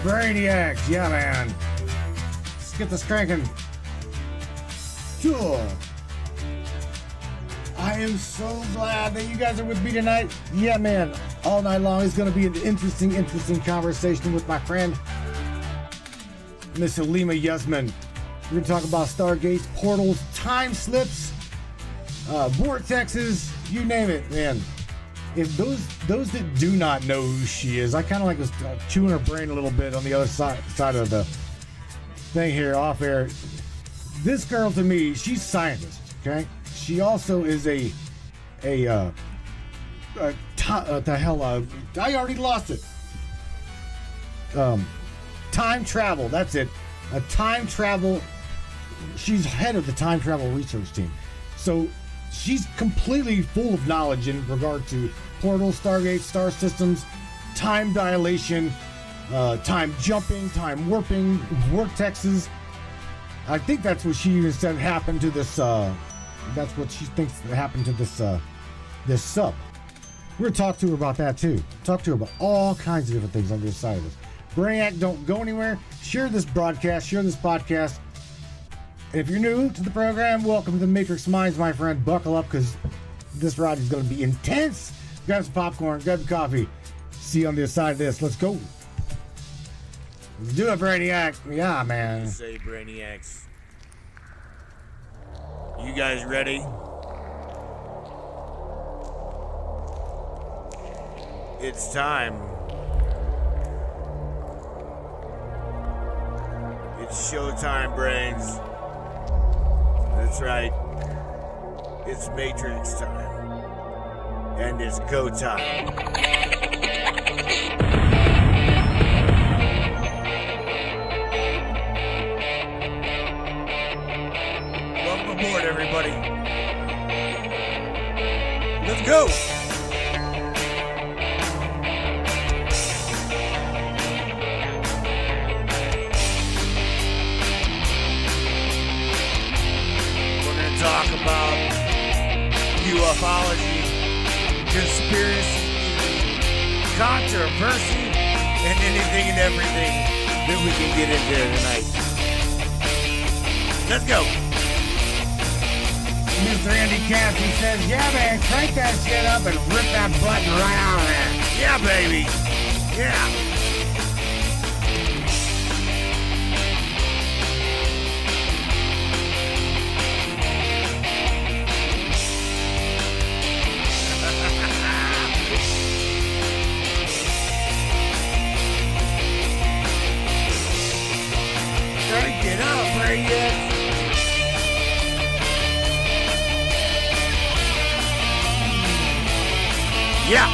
Brainiacs, yeah, man. Let's get this cranking. Cool. I am so glad that you guys are with me tonight. Yeah, man. All night long is going to be an interesting conversation with my friend, Miss Aleemah Yasmin. We're going to talk about Stargates, portals, time slips, vortexes, you name it, man. If those that do not know who she is, I kind of like was chewing her brain a little bit on the other side of the thing here off air. This girl, to me, she's a scientist. Okay, she also is I already lost it. Time travel. That's it. A time travel. She's head of the time travel research team. So she's completely full of knowledge in regard to portals, Stargates, star systems, time dilation, time jumping, time warping, vortexes. I think that's what she even said happened to this. That's what she thinks happened to this sub. We're gonna talk to her about that too. Talk to her about all kinds of different things on this side of this. Brainiac, don't go anywhere. Share this broadcast. Share this podcast. And if you're new to the program, welcome to the Matrix Minds, my friend. Buckle up, because this ride is going to be intense. Grab some popcorn, grab some coffee. See you on the other side of this. Let's go. Let's do it, Brainiac. Yeah, man. Say, Brainiacs. You guys ready? It's time. It's showtime, brains. That's right. It's Matrix time. And it's go time. Welcome aboard, everybody. Let's go. Talk about ufology, conspiracy, controversy, and anything and everything that we can get into tonight. Let's go. Mr. Andy Cassidy says, yeah, man, crank that shit up and rip that button right out of there. Yeah, baby. Yeah. Get up, Brainiac. Yeah.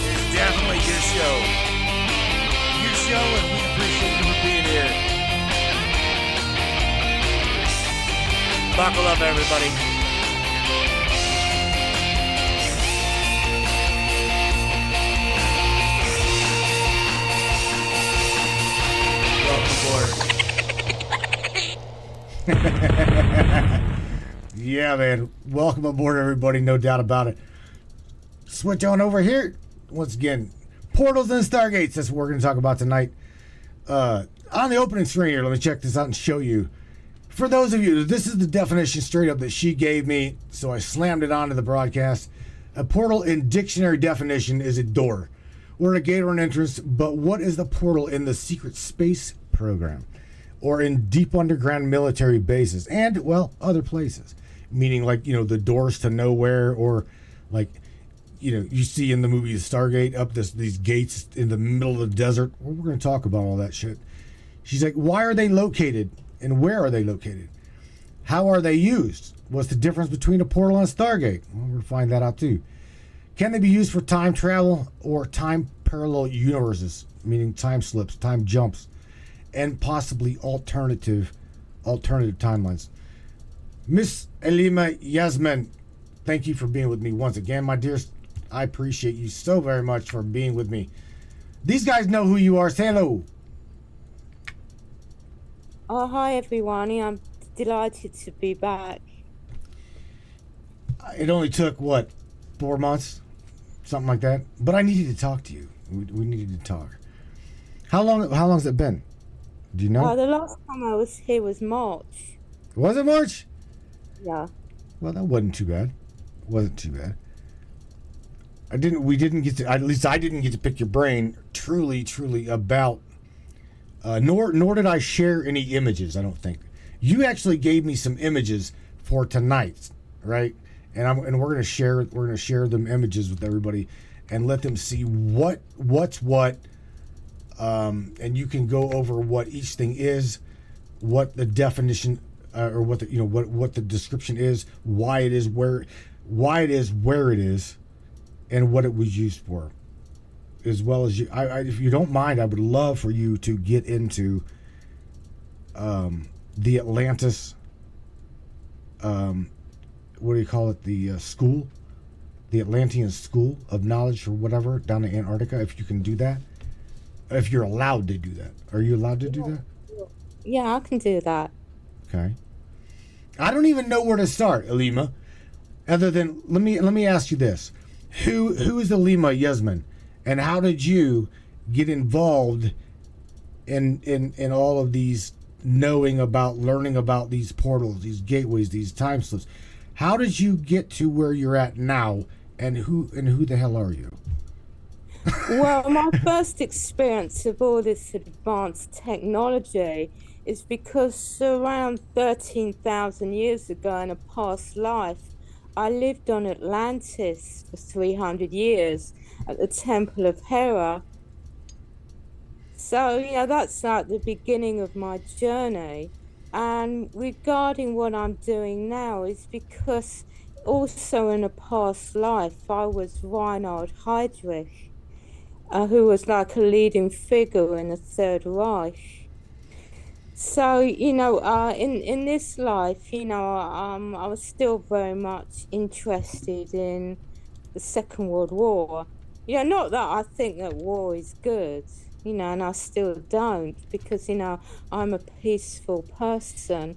It's definitely your show. Your show, and we appreciate you for being here. Buckle up, everybody. Yeah, man. Welcome aboard, everybody. No doubt about it. Switch on over here. Once again, portals and Stargates. That's what we're going to talk about tonight. On the opening screen here, let me check this out and show you. For those of you, this is the definition straight up that she gave me, so I slammed it onto the broadcast. A portal in dictionary definition is a door or a gate or an entrance, but what is the portal in the secret space program? Or in deep underground military bases and, well, other places. Meaning, like, you know, the doors to nowhere, or like, you know, you see in the movie Stargate up these gates in the middle of the desert. Well, we're going to talk about all that shit. She's like, why are they located and where are they located? How are they used? What's the difference between a portal and a Stargate? Well, we're going to find that out too. Can they be used for time travel or time parallel universes, meaning time slips, time jumps, and possibly alternative timelines? Miss Aleemah Yasmin, thank you for being with me once again, my dearest. I appreciate you so very much for being with me. These guys know who you are. Say hello. Oh, hi everyone. I'm delighted to be back. It only took, what, 4 months, something like that. But I needed to talk to you. We needed to talk. How long? How long's it been? Do you know? The last time I was here was March. Was it March? Yeah. Well, that wasn't too bad. Wasn't too bad. I didn't. We didn't get to. At least I didn't get to pick your brain truly about. Nor did I share any images. I don't think you actually gave me some images for tonight, right? And we're gonna share. We're gonna share them images with everybody, and let them see what's what. And you can go over what each thing is, what the definition, or what the what the description is, why it is where it is, and what it was used for, as well as you. If you don't mind, I would love for you to get into the Atlantis. What do you call it? The school, the Atlantean School of Knowledge, or whatever, down in Antarctica. If you can do that. If you're allowed to do that. Are you allowed to do that? Yeah, I can do that. Okay. I don't even know where to start, Aleemah. Other than let me ask you this. Who is Aleemah Yasmin? And how did you get involved in all of these learning about these portals, these gateways, these time slips? How did you get to where you're at now, and who the hell are you? Well, my first experience of all this advanced technology is because around 13,000 years ago in a past life, I lived on Atlantis for 300 years at the Temple of Hera. So, that's like the beginning of my journey. And regarding what I'm doing now is because also in a past life, I was Reinhard Heydrich, who was like a leading figure in the Third Reich. So, in this life, I was still very much interested in the Second World War. Not that I think that war is good, and I still don't because, I'm a peaceful person.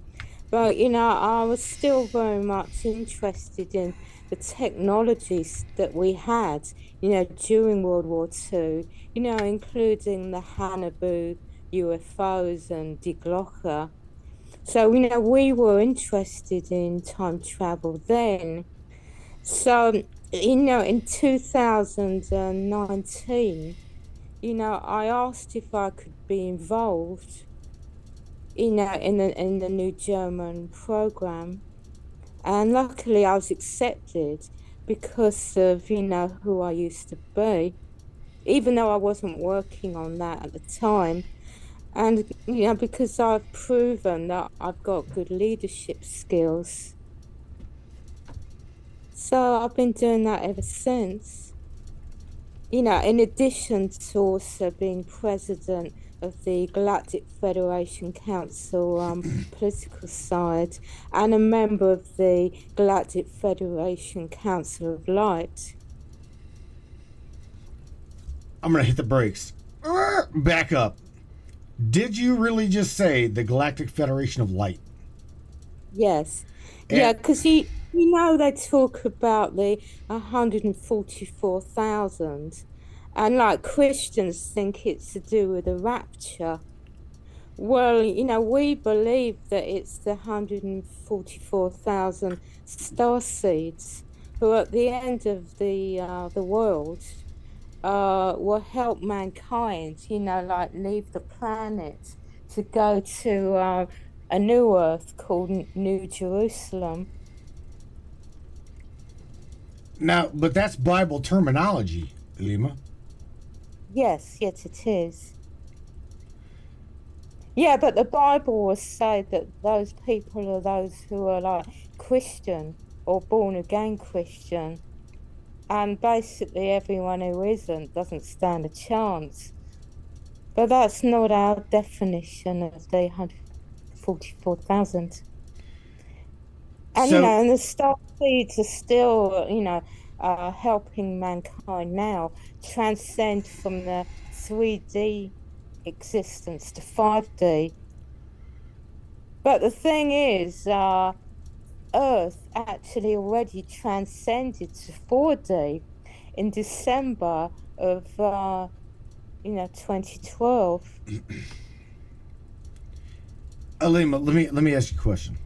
But, I was still very much interested in the technologies that we had, during World War II, including the Hannibal UFOs and Die Glocke. So, we were interested in time travel then. So, in 2019, I asked if I could be involved, in the new German program. And luckily I was accepted because of, who I used to be, even though I wasn't working on that at the time. And, because I've proven that I've got good leadership skills. So I've been doing that ever since. In addition to also being president of the Galactic Federation Council political side and a member of the Galactic Federation Council of Light. I'm going to hit the brakes. Back up. Did you really just say the Galactic Federation of Light? Yes. And Yeah, because they talk about the 144,000, and like Christians think it's to do with the rapture. Well, we believe that it's the 144,000 star seeds who at the end of the world will help mankind, like leave the planet to go to a new earth called New Jerusalem. now, but that's Bible terminology, Aleemah. Yes, yes, it is. Yeah, but the Bible will say that those people are those who are like Christian or born again Christian. And basically everyone who isn't doesn't stand a chance. But that's not our definition of the 144,000. And So, and the star seeds are still, helping mankind now transcend from the 3D existence to 5D. But the thing is, Earth actually already transcended to 4D in December of 2012. Aleemah, let me ask you a question.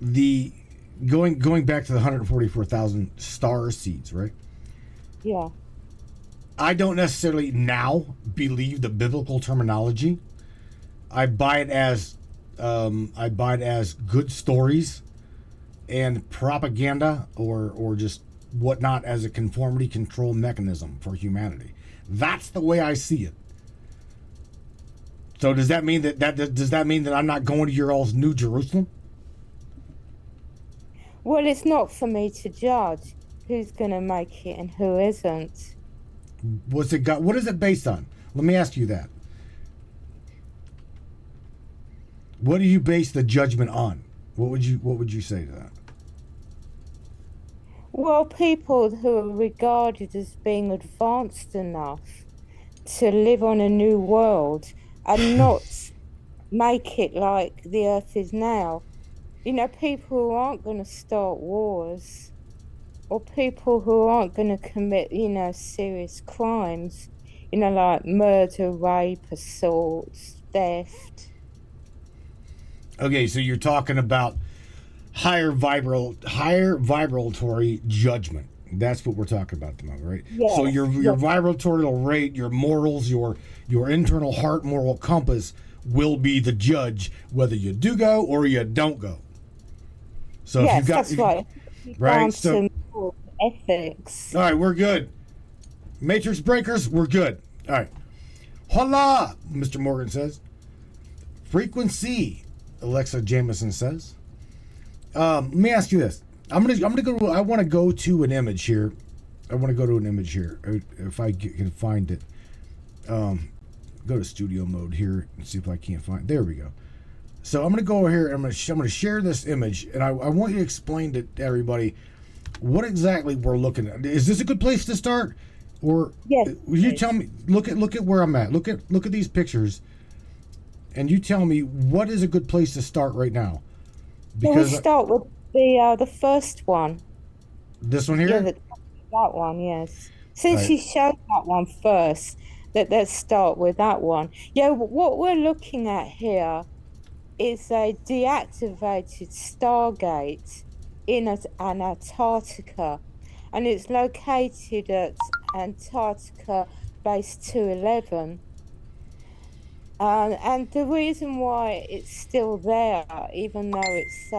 The going back to the 144,000 star seeds, right? Yeah. I don't necessarily now believe the biblical terminology. I buy it as good stories and propaganda or just whatnot as a conformity control mechanism for humanity. That's the way I see it. So does that mean that I'm not going to your all's New Jerusalem? Well, it's not for me to judge who's going to make it and who isn't. What's it got? What is it based on? Let me ask you that. What do you base the judgment on? What would you say to that? Well, people who are regarded as being advanced enough to live on a new world and not make it like the earth is now. People who aren't going to start wars or people who aren't going to commit, serious crimes, like murder, rape, assault, theft. Okay, so you're talking about higher vibratory judgment. That's what we're talking about at the moment, right? Yes, So your yes, vibratory rate, your morals, your internal heart moral compass will be the judge whether you do go or you don't go. So if yes, you've got that's right. right, Down so to moral ethics. all right, we're good. Matrix breakers, we're good. All right. Hola, Mr. Morgan says. Frequency, Alexa Jameson says. Let me ask you this. I'm gonna go. I want to go to an image here. If I can find it. Go to studio mode here and see if I can't find. There we go. So I'm gonna go over here and I'm gonna share this image, and I want you to explain to everybody what exactly we're looking at. Is this a good place to start, or Yes, will you yes. tell me? Look at where I'm at. Look at these pictures, and you tell me what is a good place to start right now. Can we Because start with the first one? this one Yeah, here. that one, yes. All Since right. you showed that one first, let's start with that one. Yeah, what we're looking at here is a deactivated Stargate in Antarctica, and it's located at Antarctica Base 211. And the reason why it's still there, even though it's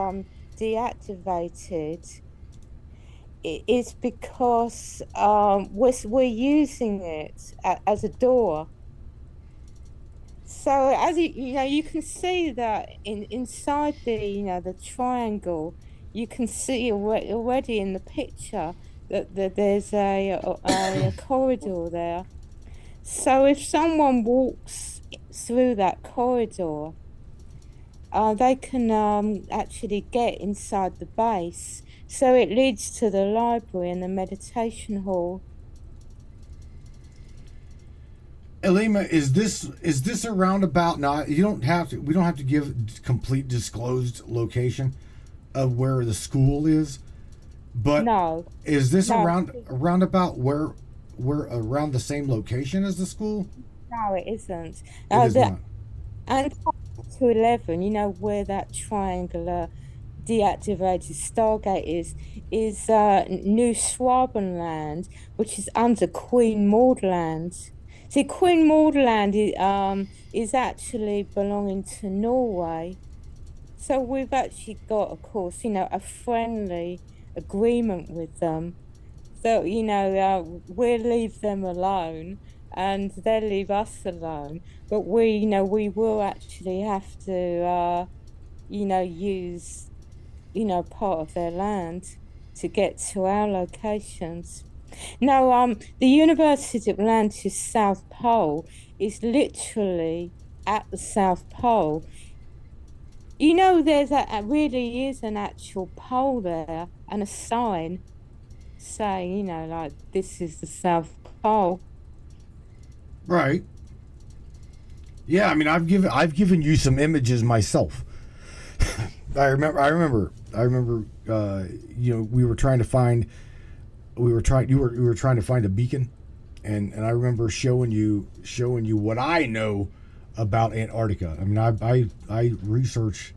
deactivated, is because we're using it as a door. So as you can see that inside the triangle, you can see already in the picture that there's a corridor there. So if someone walks through that corridor, they can actually get inside the base. So it leads to the library and the meditation hall. Aleemah, is this a roundabout? Now you don't have to. We don't have to give complete disclosed location of where the school is, but No, is this no, a roundabout where we're around the same location as the school? no, it isn't. It is The not. and to 11, where that triangular deactivated Stargate is New Schwabenland, which is under Queen Maud Land. See, Queen Maud Land is actually belonging to Norway. So we've actually got, of course, a friendly agreement with them. So, we'll leave them alone and they'll leave us alone. But we will actually have to, use, part of their land to get to our locations. Now, the University of Atlantis South Pole is literally at the South Pole. There's really is an actual pole there and a sign saying, like this is the South Pole. Right. Yeah. I mean, I've given you some images myself. I remember. You know, we were trying to find. We were trying. You were trying to find a beacon, and I remember showing you what I know about Antarctica. I mean, I research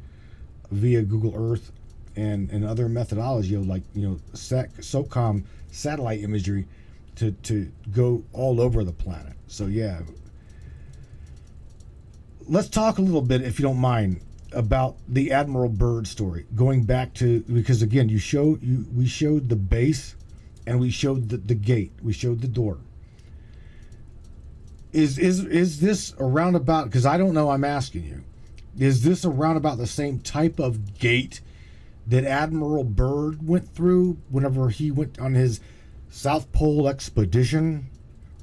via Google Earth and other methodology of, like, you know, SOCOM satellite imagery to go all over the planet. So yeah, let's talk a little bit, if you don't mind, about the Admiral Byrd story. Going back to, because again, we showed the base, and we showed the gate, we showed the door. Is this a roundabout? Because I don't know. I'm asking you. Is this a roundabout the same type of gate that Admiral Byrd went through whenever he went on his South Pole expedition?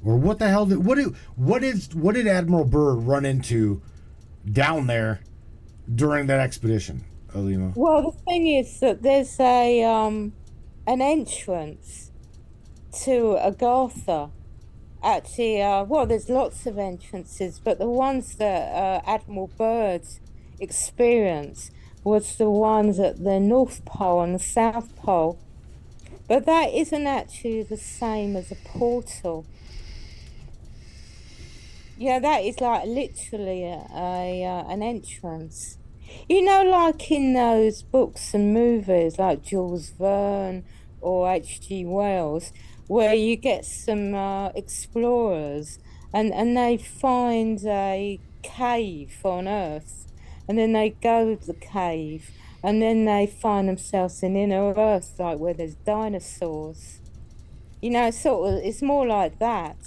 Or what the hell what did Admiral Byrd run into down there during that expedition, Aleemah? Well, the thing is that there's an entrance to Agartha. Actually, well, there's lots of entrances, but the ones that Admiral Byrd experienced was the ones at the North Pole and the South Pole. But that isn't actually the same as a portal. Yeah, that is like literally an entrance. You know, like in those books and movies like Jules Verne or H.G. Wells, where you get some explorers and they find a cave on Earth, and then they go to the cave, and then they find themselves in inner Earth, like where there's dinosaurs. You know, it's more like that.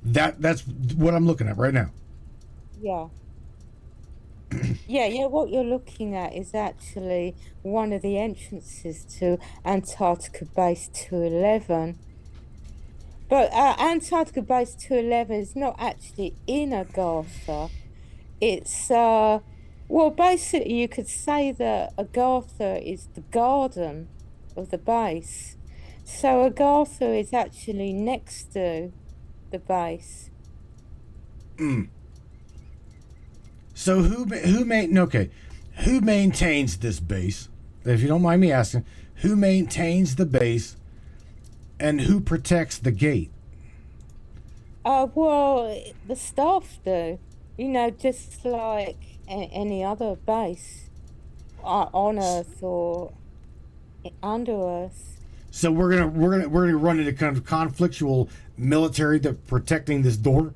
That's what I'm looking at right now. Yeah. Yeah, what you're looking at is actually one of the entrances to Antarctica Base 211. But Antarctica Base 211 is not actually in Agartha. It's, well, basically, you could say that Agartha is the garden of the base. So Agartha is actually next to the base. So who maintains this base? If you don't mind me asking, who maintains the base, and who protects the gate? Well, the staff do. You know, just like any other base on Earth or under Earth. So we're gonna run into kind of conflictual military that protecting this door.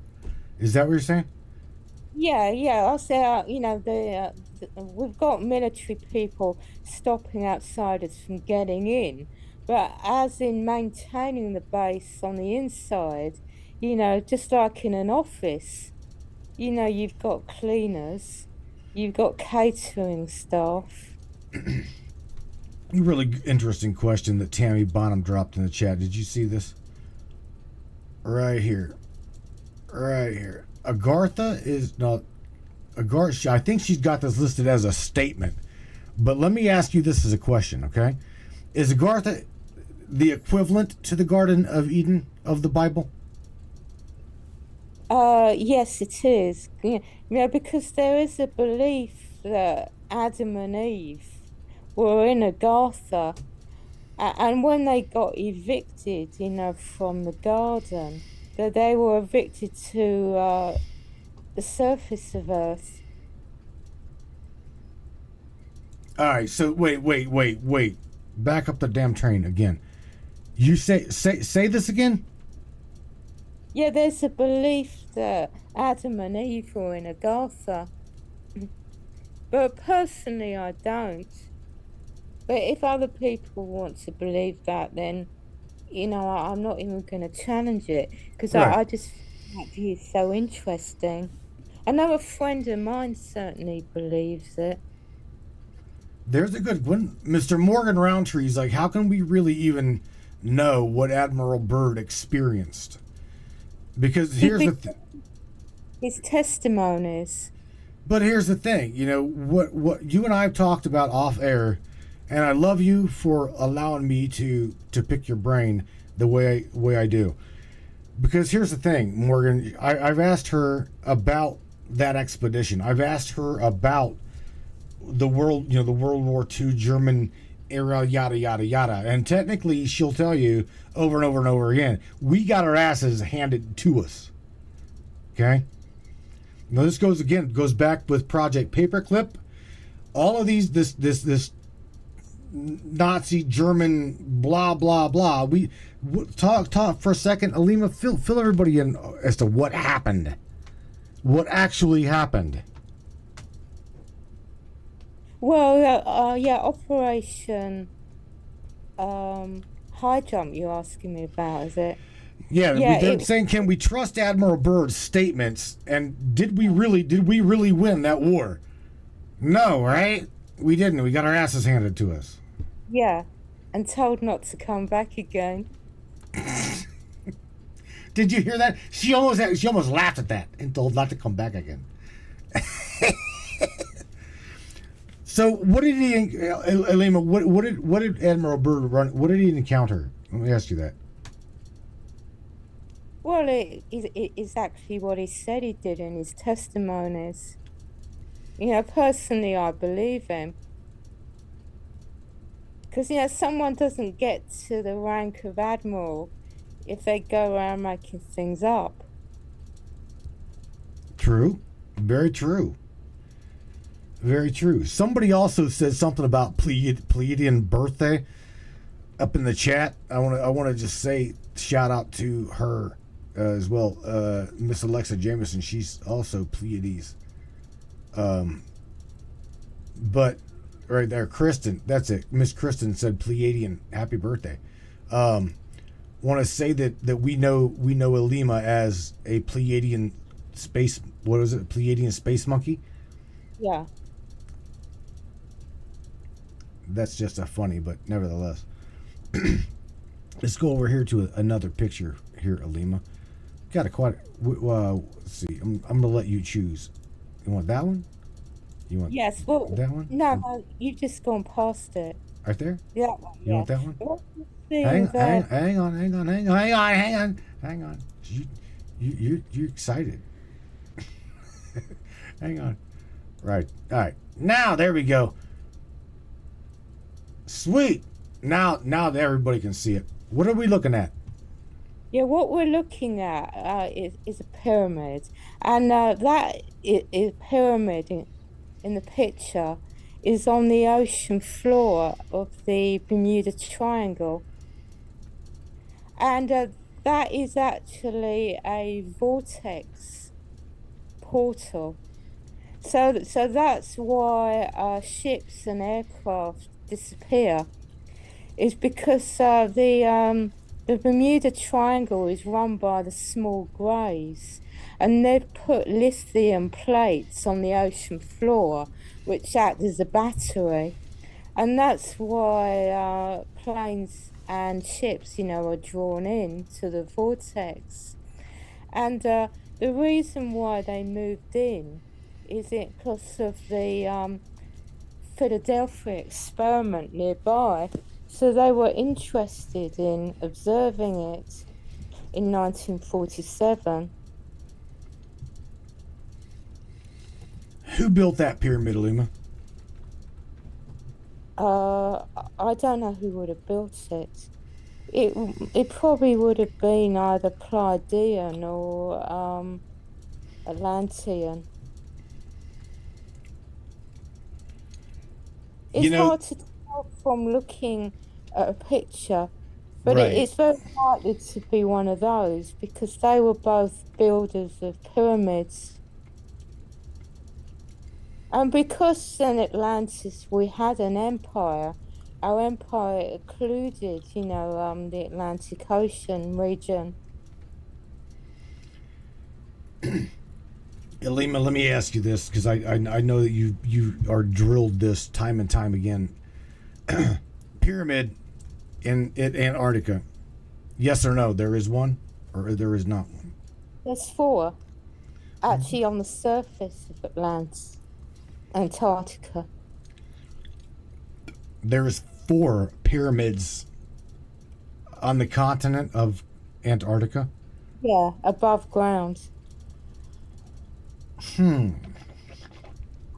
Is that what you're saying? Yeah. I'll say, you know, we've got military people stopping outsiders from getting in, but as in maintaining the base on the inside, you know, just like in an office, you know, you've got cleaners, you've got catering staff. Really interesting question that Tammy Bonham dropped in the chat. Did you see this? Right here. Agartha is not Agartha. I think she's got this listed as a statement. But let me ask you this as a question, okay? Is Agartha the equivalent to the Garden of Eden of the Bible? Yes, it is. Yeah, you know, because there is a belief that Adam and Eve were in Agartha, and when they got evicted, you know, from the garden, that they were evicted to the surface of Earth. All right, so wait. Back up the damn train again. You say this again? Yeah, there's a belief that Adam and Eve were in Agartha. But personally, I don't. But if other people want to believe that, then, you know, I'm not even going to challenge it, because Right. I just find that view so interesting. I know a friend of mine certainly believes it. There's a good one. Mr. Morgan Roundtree's like, how can we really even know what Admiral Byrd experienced? Because here's the His testimonies. But here's the thing, you know, what you and I have talked about off air, and I love you for allowing me to pick your brain the way I do. Because here's the thing, Morgan, I've asked her about that expedition. I've asked her about the world, the World War II German era, yada yada yada. And technically, she'll tell you over and over and over again, we got our asses handed to us. Okay. Now this goes back with Project Paperclip. All of these, this Nazi German blah blah blah. We talk for a second. Aleemah, fill everybody in as to what happened, what actually happened. Well, yeah, Operation High Jump. You're asking me about, is it? Yeah, Yeah, they're saying, can we trust Admiral Byrd's statements? And did we really win that war? No, right? We didn't. We got our asses handed to us. yeah, and told not to come back again. Did you hear that? She almost laughed at that and told not to come back again. So what did he, Aleemah? What did Admiral Byrd run? What did he encounter? Let me ask you that. Well, it is actually what he said he did in his testimonies. Personally, I believe him. Because, someone doesn't get to the rank of admiral if they go around making things up. True. Very true. Very true. Somebody also said something about Pleiadian birthday up in the chat. I want to just say shout out to her as well, Miss Alexa Jameson. She's also Pleiades. But right there, Kristen. That's it. Miss Kristen said Pleiadian. Happy birthday. Want to say that we know Aleemah as a Pleiadian space. What is it? Pleiadian space monkey. Yeah. That's just a funny, but nevertheless. Let's go over here to another picture here, Aleemah. Got a quite. Let's see. I'm gonna let you choose. You want that one? You want Yes. Well, that one? no, you've just gone past it. Right there? Yeah. You want that one? What you see Hang there- on. You're excited. Hang on. Right. All right. Now there we go. Sweet. Now everybody can see it. What are we looking at? Yeah, what we're looking at is a pyramid, and that is pyramid in the picture is on the ocean floor of the Bermuda Triangle, and that is actually a vortex portal. So that's why ships and aircraft disappear. Is because the Bermuda Triangle is run by the small grays, and they've put lithium plates on the ocean floor, which act as a battery, and that's why planes and ships, are drawn in to the vortex. And the reason why they moved in is it because of the Philadelphia experiment nearby. So they were interested in observing it in 1947. Who built that pyramid, Aleemah? I don't know who would have built it. It probably would have been either Pleiadian or Atlantean. It's hard to tell from looking at a picture, but Right. it's very likely to be one of those because they were both builders of pyramids. And because in Atlantis we had an empire, our empire included, the Atlantic Ocean region. Aleemah, let me ask you this, because I know that you are drilled this time and time again. Pyramid in Antarctica, yes or no? There is one, or there is not one? There's 4 actually on the surface of Antarctica. There's 4 pyramids on the continent of Antarctica. Yeah, above ground.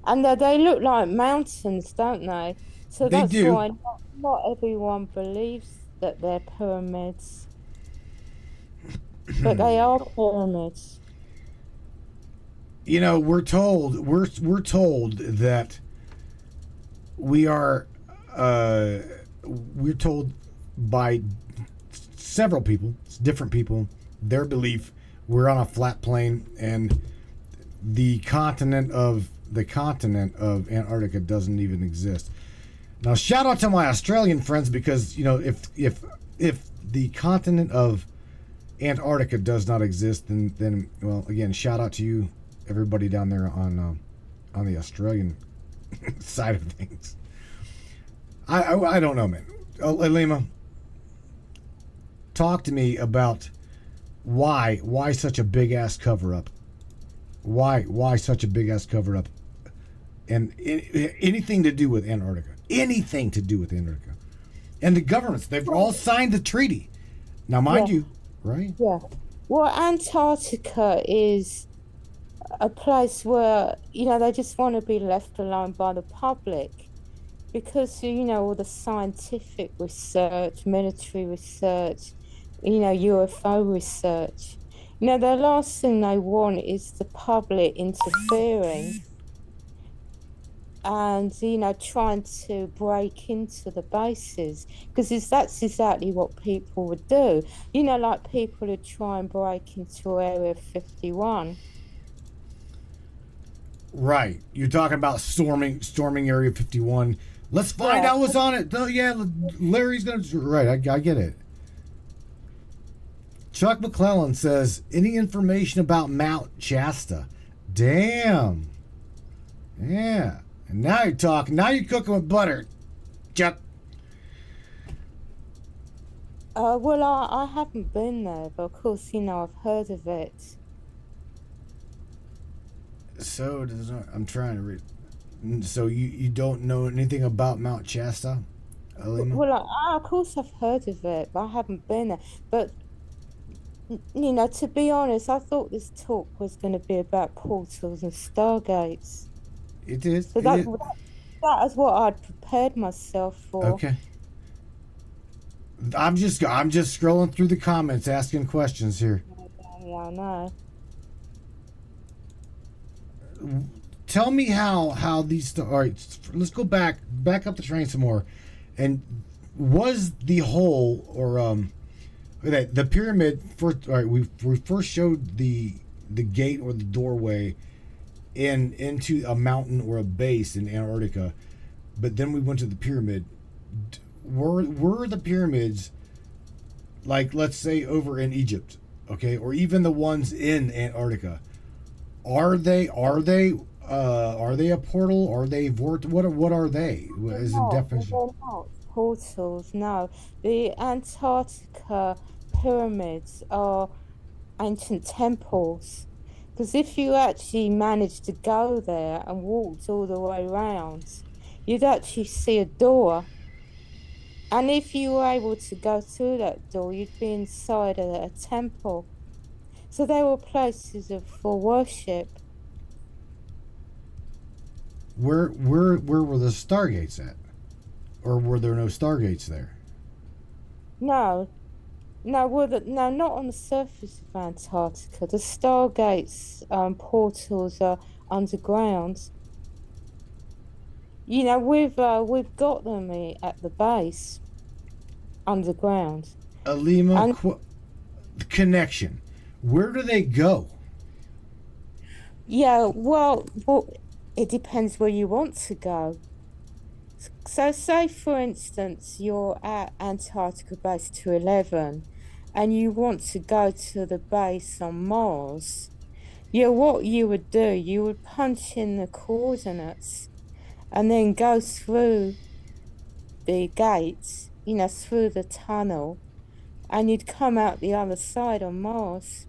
And they look like mountains, don't they? So They that's do. why not everyone believes that they're pyramids, but they are pyramids. You know, we're told that we are uh, we're told by several people, different people, their belief we're on a flat plane and the continent of Antarctica doesn't even exist. Now, shout out to my Australian friends because if the continent of Antarctica does not exist, then well, again, shout out to you, everybody down there on the Australian side of things. I don't know, man. Aleemah, talk to me about why such a big ass cover up. Why such a big ass cover up, and anything to do with Antarctica, anything to do with Antarctica, and the governments they've all signed the treaty. Now, mind Yeah, you, right? yeah. Well, Antarctica is a place where, they just want to be left alone by the public because, all the scientific research, military research, UFO research. The last thing they want is the public interfering and, trying to break into the bases because that's exactly what people would do. Like people who try and break into Area 51. Right. You're talking about storming Area 51. Let's find Yeah. out what's on it. Oh, yeah, Larry's gonna. Right, I get it. Chuck McClellan says, any information about Mount Shasta? Damn. Yeah. And now you're talking. Now you're cooking with butter, Chuck. Well, I haven't been there, but of course, I've heard of it. So does I'm trying to read. So you don't know anything about Mount Shasta, Aleemah? Well, of course, I've heard of it, but I haven't been there. But, to be honest, I thought this talk was going to be about portals and stargates. It is. So It that is. that is what I'd prepared myself for. Okay. I'm just scrolling through the comments, asking questions here. Yeah, I know. Tell me how these. All right, let's go back up the train some more. And was the hole or the pyramid first? All right, we first showed the gate or the doorway into a mountain or a base in Antarctica, but then we went to the pyramid. Were the pyramids, like, let's say over in Egypt, okay, or even the ones in Antarctica? Are they a portal? Are they what are they? As in definition? They're not portals, no. The Antarctica pyramids are ancient temples. Because if you actually managed to go there and walked all the way around, you'd actually see a door. And if you were able to go through that door, you'd be inside a temple. So they were places for worship. Where were the Stargates at, or were there no Stargates there? No, no, no, not on the surface of Antarctica. The Stargates portals are underground. We've got them at the base underground. Aleemah, And connection. Where do they go? yeah, well, it depends where you want to go. So, say for instance, you're at Antarctica Base 211 and you want to go to the base on Mars. Yeah, what you would do, you would punch in the coordinates and then go through the gates, through the tunnel, and you'd come out the other side on Mars.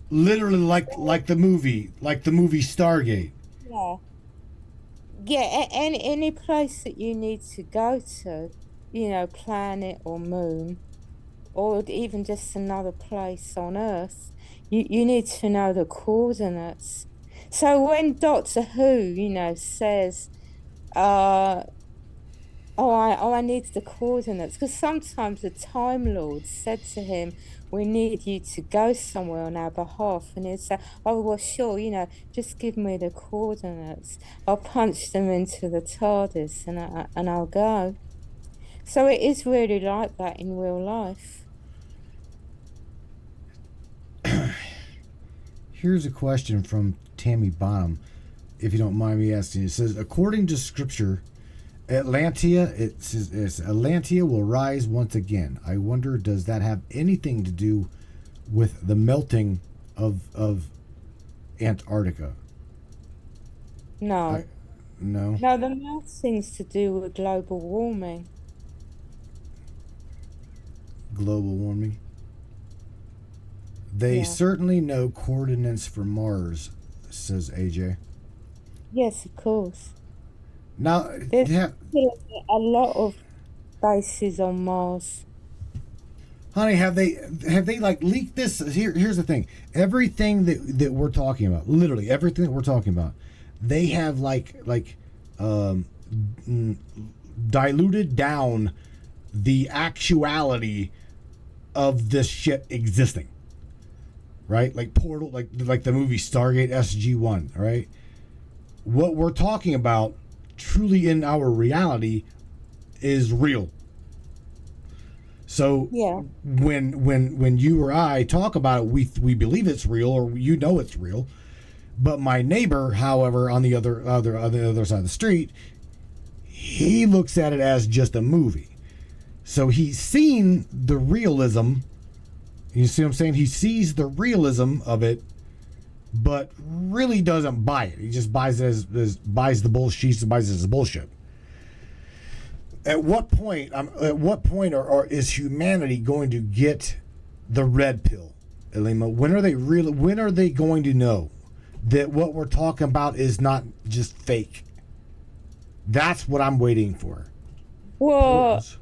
Literally, like the movie Stargate. Yeah. Yeah, any place that you need to go to, planet or moon, or even just another place on Earth, you need to know the coordinates. So when Doctor Who, says, uh, I need the coordinates, because sometimes the Time Lord said to him, "We need you to go somewhere on our behalf," and he'd say, "Oh, well, sure, just give me the coordinates. I'll punch them into the TARDIS, and I'll go." So it is really like that in real life. Here's a question from Tammy Bonham, if you don't mind me asking. It says, according to scripture, Atlantia will rise once again. I wonder, does that have anything to do with the melting of Antarctica? I No, no no, the math thing's to do with global warming. global warming. They Yeah. certainly know coordinates for Mars, says AJ. Yes, of course. Now, There's yeah, a lot of bases on Mars. honey, have they like leaked this? Here's the thing. Everything that we're talking about, literally everything that we're talking about, they have um, mm, diluted down the actuality of this shit existing, right? Like Portal, like the movie Stargate SG-1, right? What we're talking about, truly in our reality, is real. So Yeah. when you or I talk about it, we believe it's real, or it's real. But my neighbor, however, on the other side of the street, he looks at it as just a movie. So he's seen the realism. You see what I'm saying? He sees the realism of it, but really doesn't buy it. He just buys it as buys the bullshit. Buys it as bullshit. At what point? Or is humanity going to get the red pill, Aleemah? When are they going to know that what we're talking about is not just fake? That's what I'm waiting for. Well, Portals.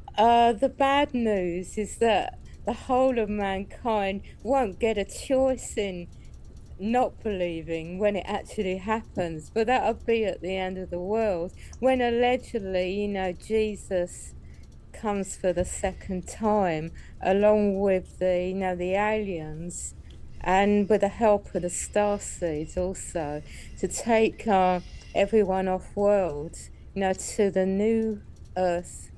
the bad news is that the whole of mankind won't get a choice in not believing when it actually happens, but that'll be at the end of the world when allegedly, Jesus comes for the second time, along with the aliens, and with the help of the star seeds also, to take everyone off world, to the new Earth.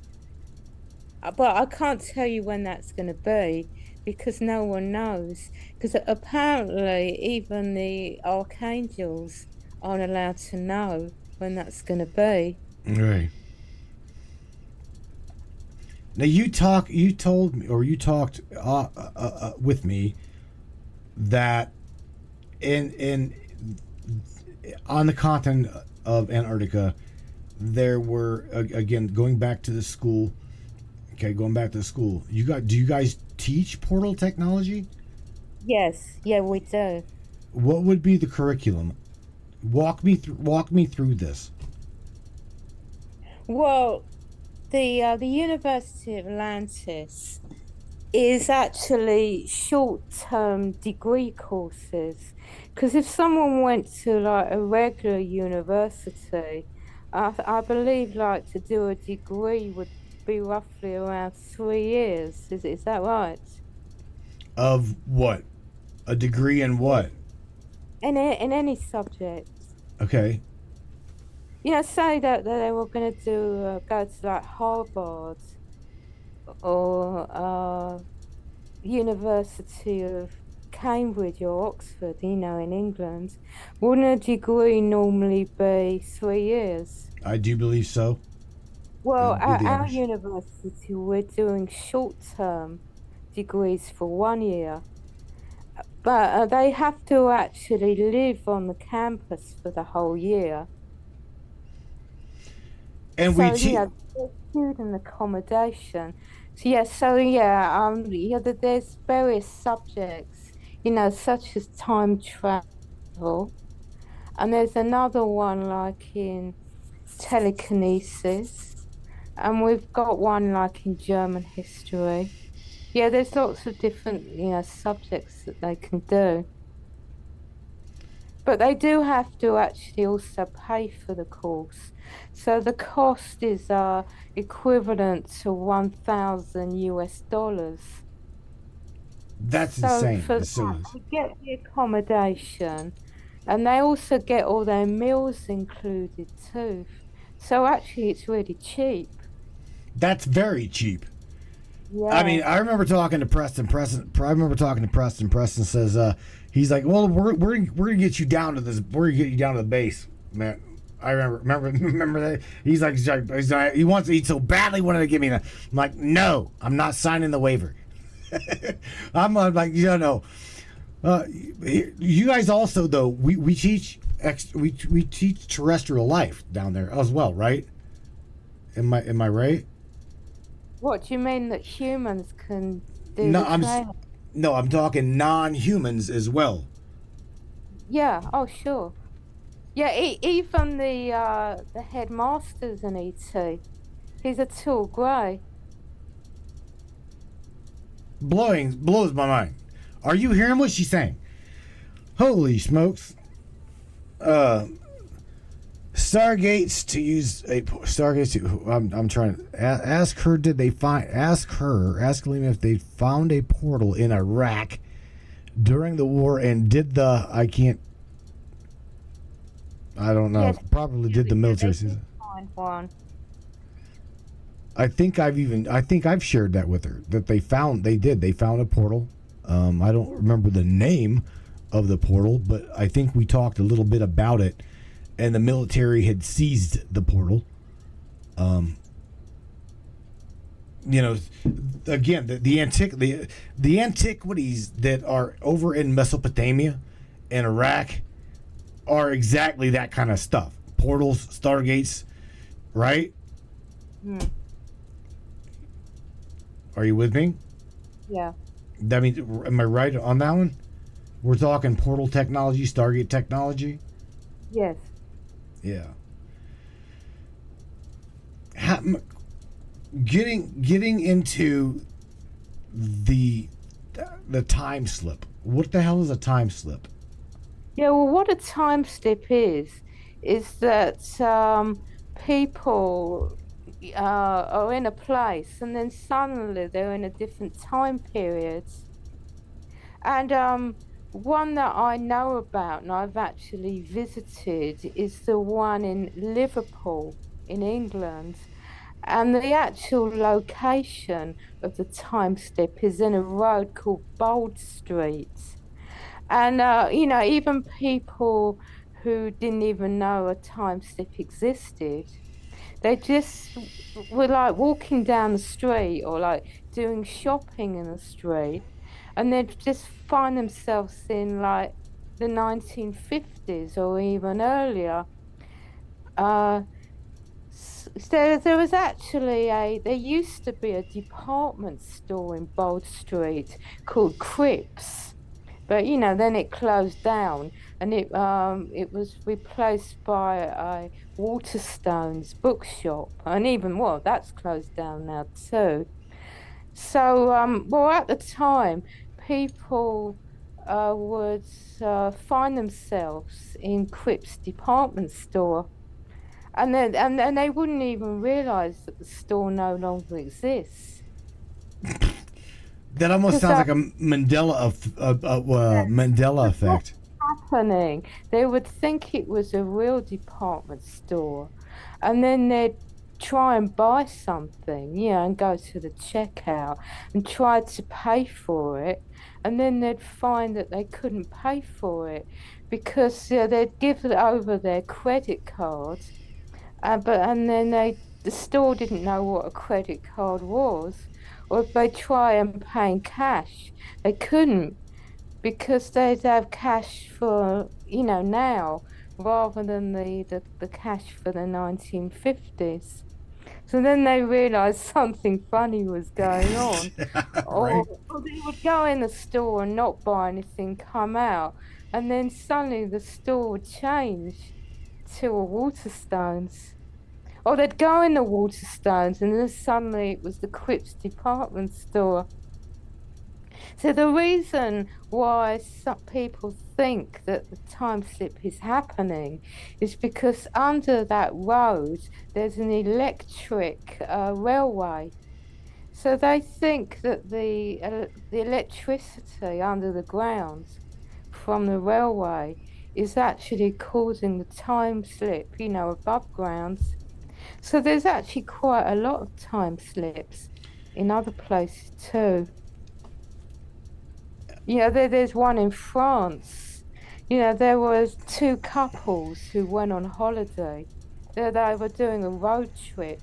But I can't tell you when that's going to be because no one knows. Because apparently, even the archangels aren't allowed to know when that's going to be. Right. Now you talked with me that in on the continent of Antarctica, there were again going back to the school. Okay, going back to the school. Do you guys teach portal technology? Yes, yeah, we do. What would be the curriculum? Walk me through this. Well, the University of Atlantis is actually short-term degree courses. Because if someone went to like a regular university, I believe like to do a degree would be roughly around 3 years. Is that right? Of what? A degree in what? In any subject. Okay. Say that they were going to go to like Harvard or University of Cambridge or Oxford, in England, wouldn't a degree normally be 3 years? I do believe so. That Well, would be at the our average. university, we're doing short-term degrees for 1 year, but they have to actually live on the campus for the whole year. And we So, teach. there's student accommodation. So yeah, there's various subjects, such as time travel, and there's another one like in telekinesis, and we've got one like in German history. Yeah, there's lots of different, subjects that they can do. But they do have to actually also pay for the course. So the cost is equivalent to 1,000 US dollars. That's So insane. for It still that, is. they get the accommodation and they also get all their meals included too. So actually, it's really cheap. That's very cheap. I mean, Yeah. I remember talking to Preston. I remember talking to Preston. Preston says, he's like, well, we're gonna get you down to this. We're gonna get you down to the base, man. I remember that. He wants. He so badly wanted to give me that. I'm like, no, I'm not signing the waiver. I'm like, no. You guys also though we teach we teach terrestrial life down there as well, right? Am I right? What do you mean that humans can do No, the training? no, I'm talking non-humans as well. Yeah. Oh, sure. Yeah. Even the headmaster's an ET. He's a tall grey. Blows my mind. Are you hearing what she's saying? Holy smokes! Uh, Stargates to use a Stargates to. I'm trying to ask her. Did they find? Ask Aleemah if they found a portal in Iraq during the war and did the. I can't. I don't know. Yes. Probably Yeah. did the Yeah. military They did season. find one. I think I've shared that with her that they found a portal. I don't remember the name of the portal, but I think we talked a little bit about it, and the military had seized the portal. You know, again, the antiquities that are over in Mesopotamia and Iraq are exactly that kind of stuff. Portals, stargates, right? Hmm. Are you with me? Yeah. That means, am I right on that one? We're talking portal technology, Stargate technology. Yes. Yeah. Ha- getting into the time slip. What the hell is a time slip? Yeah. Well, what a time slip is that people are in a place and then suddenly they're in a different time period. And one that I know about and I've actually visited is the one in Liverpool in England. And the actual location of the time slip is in a road called Bold Street. And, even people who didn't even know a time slip existed, they just were like walking down the street or like doing shopping in the street, and they'd just find themselves in like the 1950s or even earlier. Uh, so there was actually there used to be a department store in Bold Street called Cripps, but then it closed down and it was replaced by a Waterstones bookshop, and even well, that's closed down now too. So well, at the time, people would find themselves in Cripps department store, and they wouldn't even realize that the store no longer exists That almost because sounds like a Mandela what's effect. happening? They would think it was a real department store, and then they'd try and buy something, and go to the checkout and try to pay for it, and then they'd find that they couldn't pay for it because they'd give it over their credit card, and then the store didn't know what a credit card was, or if they try and pay in cash, they couldn't because they'd have cash for, now rather than the cash for the 1950s. So then they realized something funny was going on. Or, Right? or they would go in the store and not buy anything, come out, and then suddenly the store would change to a Waterstones. Or they'd go in the Waterstones and then suddenly it was the Quips department store. So the reason why some people think that the time slip is happening is because under that road there's an electric railway. So they think that the electricity under the ground from the railway is actually causing the time slip, above ground. So there's actually quite a lot of time slips in other places too. There's one in France. There was two couples who went on holiday. They were doing a road trip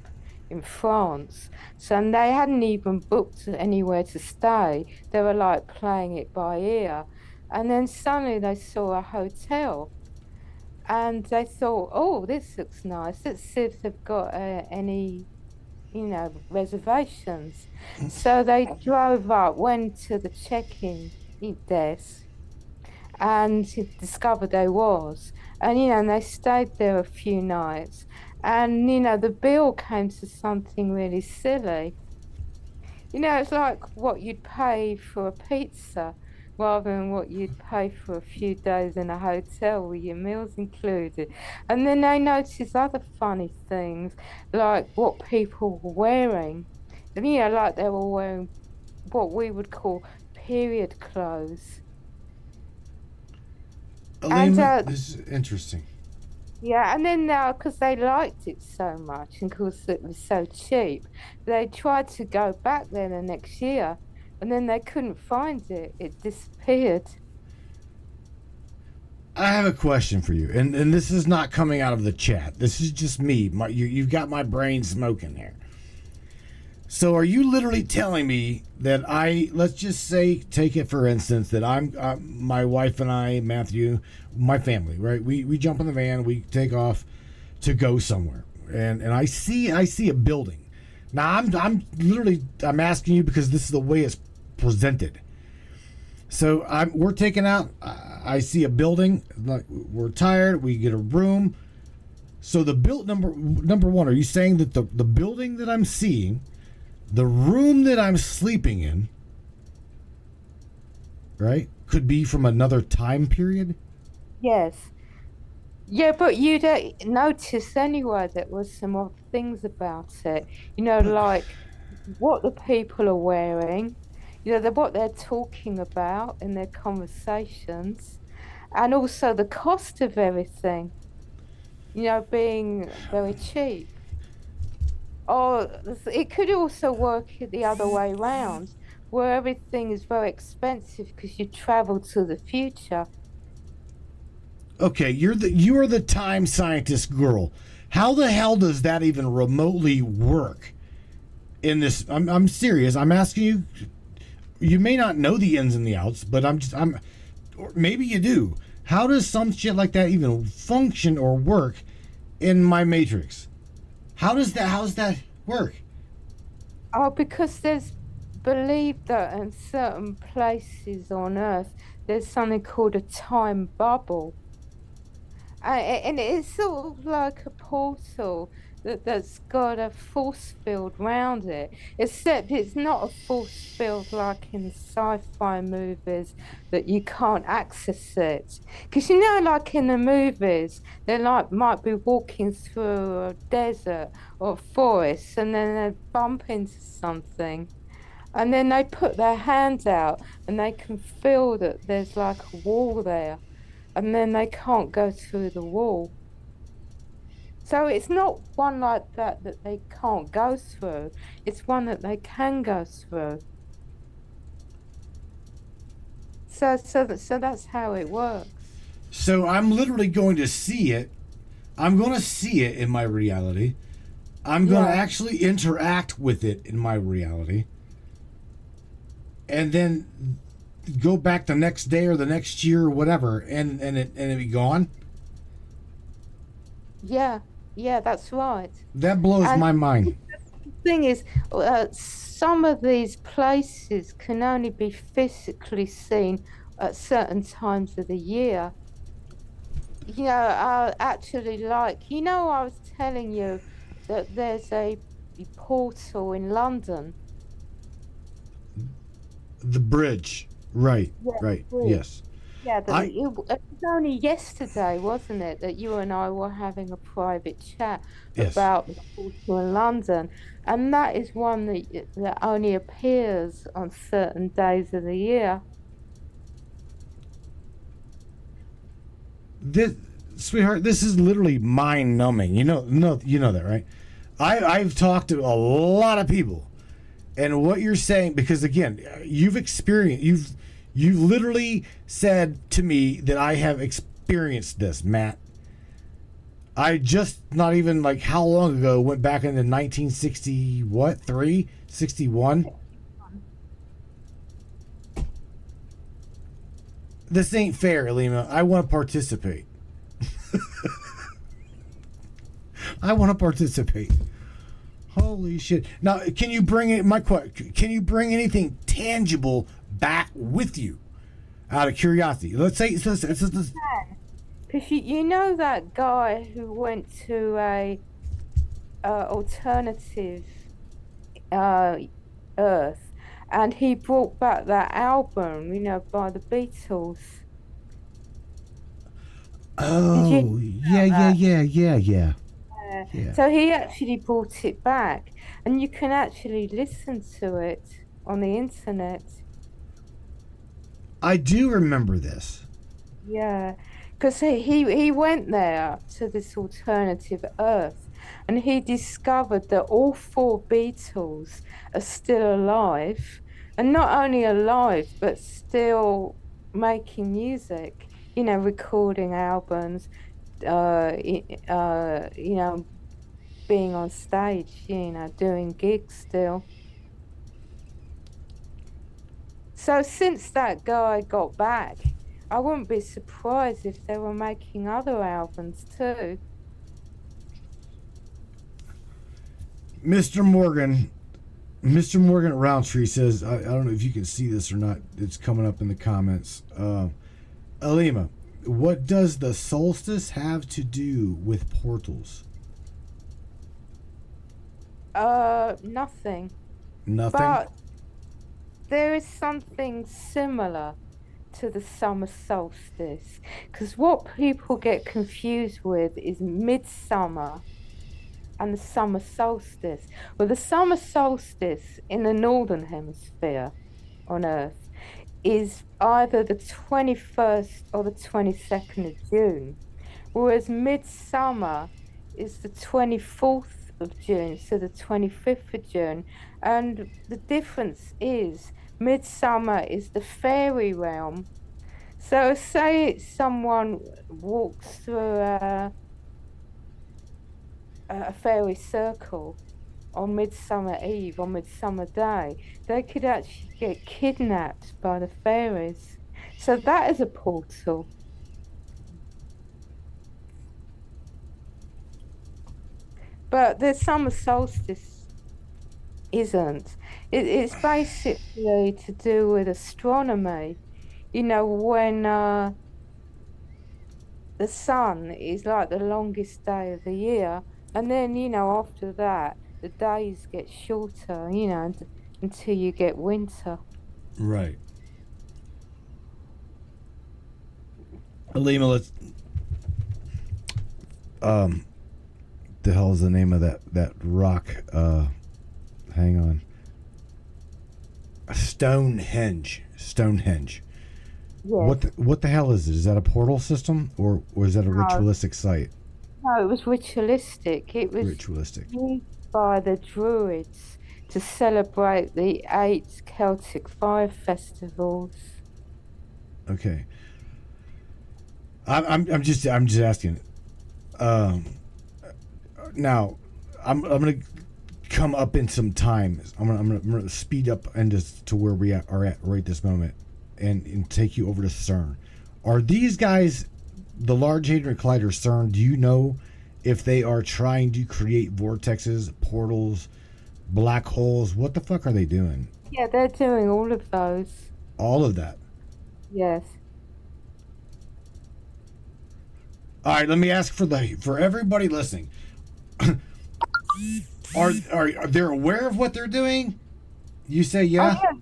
in France. So and they hadn't even booked anywhere to stay. They were like playing it by ear. And then suddenly they saw a hotel and they thought, oh, this looks nice. Let's see if they've got any reservations. So they drove up, went to the check-in desk, and discovered there was. And they stayed there a few nights. And the bill came to something really silly. It's like what you'd pay for a pizza rather than what you'd pay for a few days in a hotel with your meals included. And then they noticed other funny things, like what people were wearing. And, like they were wearing what we would call period clothes. Aleemah, this is interesting. Yeah, and then now, because they liked it so much and because it was so cheap, they tried to go back there the next year and then they couldn't find it. It disappeared. I have a question for you, and this is not coming out of the chat. This is just me. You've got my brain smoking here. So are you literally telling me that let's just say, take it for instance, that my wife and I, Matthew, my family, right? We jump in the van, we take off to go somewhere, and I see a building. Now I'm asking you because this is the way it's presented. So we're taking out. I see a building. Like, we're tired. We get a room. So the number one. Are you saying that the building that I'm seeing, the room that I'm sleeping in, right, could be from another time period? Yes. Yeah, but you'd notice anyway there was some odd things about it. Like what the people are wearing, what they're talking about in their conversations, and also the cost of everything, being very cheap. Or it could also work the other way round, where everything is very expensive because you travel to the future. Okay, you are the time scientist girl. How the hell does that even remotely work? In this, I'm serious. I'm asking you. You may not know the ins and the outs, but or maybe you do. How does some shit like that even function or work in my matrix? How's that work? Oh, because there's believed that in certain places on Earth there's something called a time bubble. And it's sort of like a portal that's got a force field round it, except it's not a force field like in the sci-fi movies that you can't access it. Because like in the movies, they might be walking through a desert or a forest and then they bump into something. And then they put their hand out and they can feel that there's like a wall there and then they can't go through the wall. So it's not one like that they can't go through. It's one that they can go through. So that's how it works. So I'm literally going to see it. I'm going to see it in my reality. I'm going to actually interact with it in my reality. And then go back the next day or the next year or whatever, and it be gone. Yeah, that's right. That blows my mind. The thing is, some of these places can only be physically seen at certain times of the year. Actually, like, I was telling you that there's a portal in London. The bridge. Right. Yeah, Right. bridge. Yes. Yeah, I it was only yesterday, wasn't it, that you and I were having a private chat yes. about the portal in London, and that is one that only appears on certain days of the year. This, sweetheart, this is literally mind numbing. You know that, right? I've talked to a lot of people, and what you're saying, because again, you've literally said to me that I have experienced this, Matt. I just not even like how long ago went back into 1960 what 361. This ain't fair, Aleemah. I want to participate. I want to participate. Holy shit! Now, can you bring it? Can you bring anything tangible back with you? Out of curiosity, let's say. Because you know that guy who went to a alternative uh, Earth, and he brought back that album, by the Beatles. Did you Oh, know yeah, yeah, that? yeah, yeah, yeah, yeah. So he actually brought it back, and you can actually listen to it on the internet. I do remember this. Yeah, because he went there to this alternative Earth, and he discovered that all four Beatles are still alive, and not only alive, but still making music, recording albums, being on stage, doing gigs still. So since that guy got back, I wouldn't be surprised if they were making other albums too. Mr. Morgan, Mr. Morgan Roundtree says, I don't know if you can see this or not. It's coming up in the comments. Aleemah, what does the solstice have to do with portals? Nothing. Nothing. But there is something similar to the summer solstice. Because what people get confused with is midsummer and the summer solstice. Well, the summer solstice in the northern hemisphere on Earth is either the 21st or the 22nd of June, whereas midsummer is the 24th of June, so the 25th of June. And the difference is midsummer is the fairy realm. So say someone walks through a fairy circle on Midsummer Eve, on Midsummer Day, they could actually get kidnapped by the fairies. So that is a portal. But the summer solstice isn't. It's basically to do with astronomy. When the sun is like the longest day of the year, and then, after that, the days get shorter, until you get winter. Right. Aleemah, let's. The hell is the name of that rock? Hang on. Stonehenge. Stonehenge. Yeah. What the hell is it? Is that a portal system or is that a ritualistic site? No, it was ritualistic. It was Ritualistic. used by the Druids to celebrate the 8 Celtic fire festivals. Okay. I'm just asking. Now, I'm gonna come up in some time. I'm gonna speed up into to where we are at right this moment, and take you over to CERN. Are these guys, the Large Hadron Collider, CERN? Do you know if they are trying to create vortexes, portals, black holes? What the fuck are they doing? Yeah, they're doing all of those. All of that. Yes. All right, let me ask for everybody listening. Are they aware of what they're doing? You say yeah? Oh,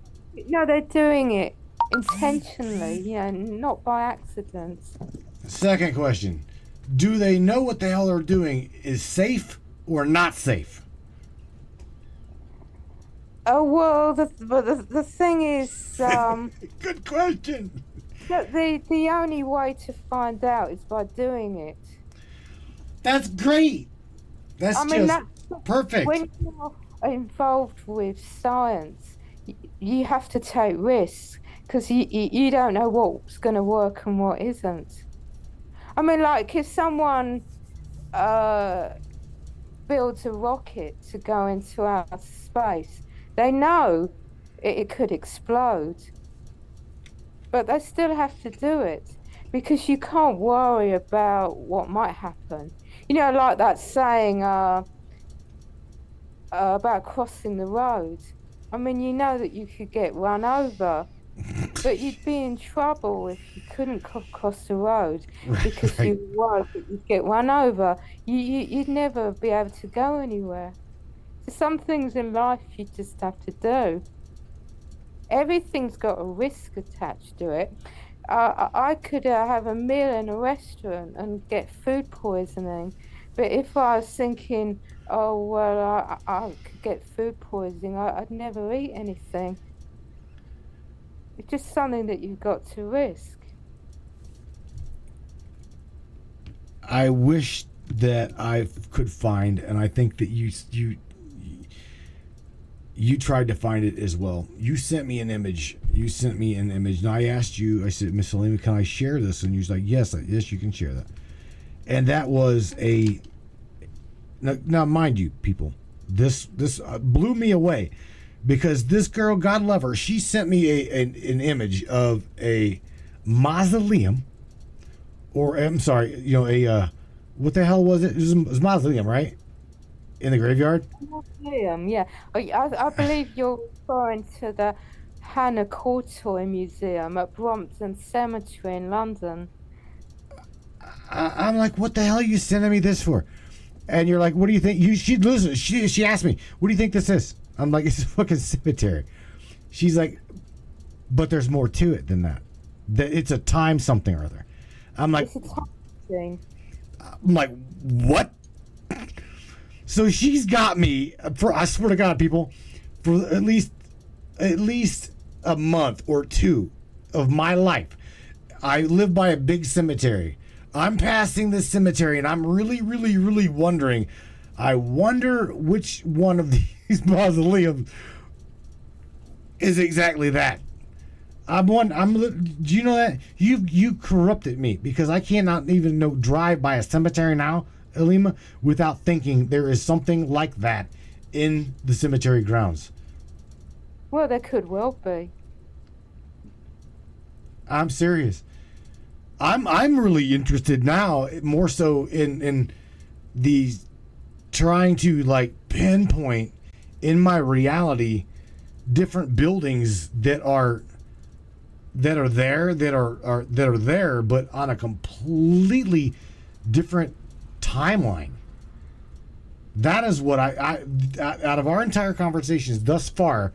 No, they're doing it intentionally, not by accident. Second question. Do they know what the hell they're doing is safe or not safe? Oh well, the thing is, Good question. that the only way to find out is by doing it. That's great. That's I mean, just that's perfect. when you're involved with science, you have to take risks because you don't know what's going to work and what isn't. I mean, like if someone uh builds a rocket to go into outer space, they know it could explode, but they still have to do it because you can't worry about what might happen. Like that saying about crossing the road. I mean, you know that you could get run over, but you'd be in trouble if you couldn't cross the road because Right. you were worried that you'd get run over. You'd never be able to go anywhere. So some things in life you just have to do. Everything's got a risk attached to it. I could have a meal in a restaurant and get food poisoning, but if I was thinking, oh well, I could get food poisoning, I'd never eat anything. It's just something that you've got to risk. I wish that I could find, and I think that you tried to find it as well. You sent me an image. And I asked you. I said, Miss Aleemah, can I share this? And you was like, yes, you can share that. And that was a. Now, mind you, people, this blew me away, because this girl, God love her, she sent me an image of a mausoleum, or I'm sorry, what the hell was it? It was mausoleum, right? In the graveyard. Museum, yeah. I believe you're referring to the Hannah Courtoy Museum at Brompton Cemetery in London. I'm like, what the hell are you sending me this for? And you're like, what do you think? She asked me, what do you think this is? I'm like, it's a fucking cemetery. She's like, but there's more to it than that. That it's a time something or other. I'm like, It's a time thing. I'm like, what? So she's got me for, I swear to God, people, for at least a month or two of my life. I live by a big cemetery. I'm passing this cemetery and I'm really, really, really wondering. I wonder which one of these mausoleums is exactly that. Do you know that you corrupted me, because I cannot even drive by a cemetery now, Aleemah, without thinking there is something like that in the cemetery grounds. Well, there could well be. I'm serious. I'm really interested now, more so in the trying to like pinpoint in my reality different buildings that are there, but on a completely different timeline. That is what I out of our entire conversations thus far,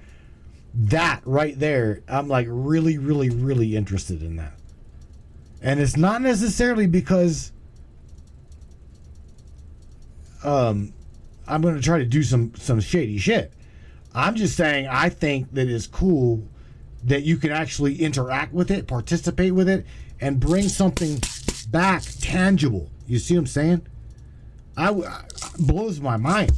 that right there, I'm like really, really, really interested in that. And it's not necessarily because I'm going to try to do some shady shit. I'm just saying I think that it's cool that you can actually interact with it, participate with it, and bring something back tangible. You see what I'm saying? Blows my mind.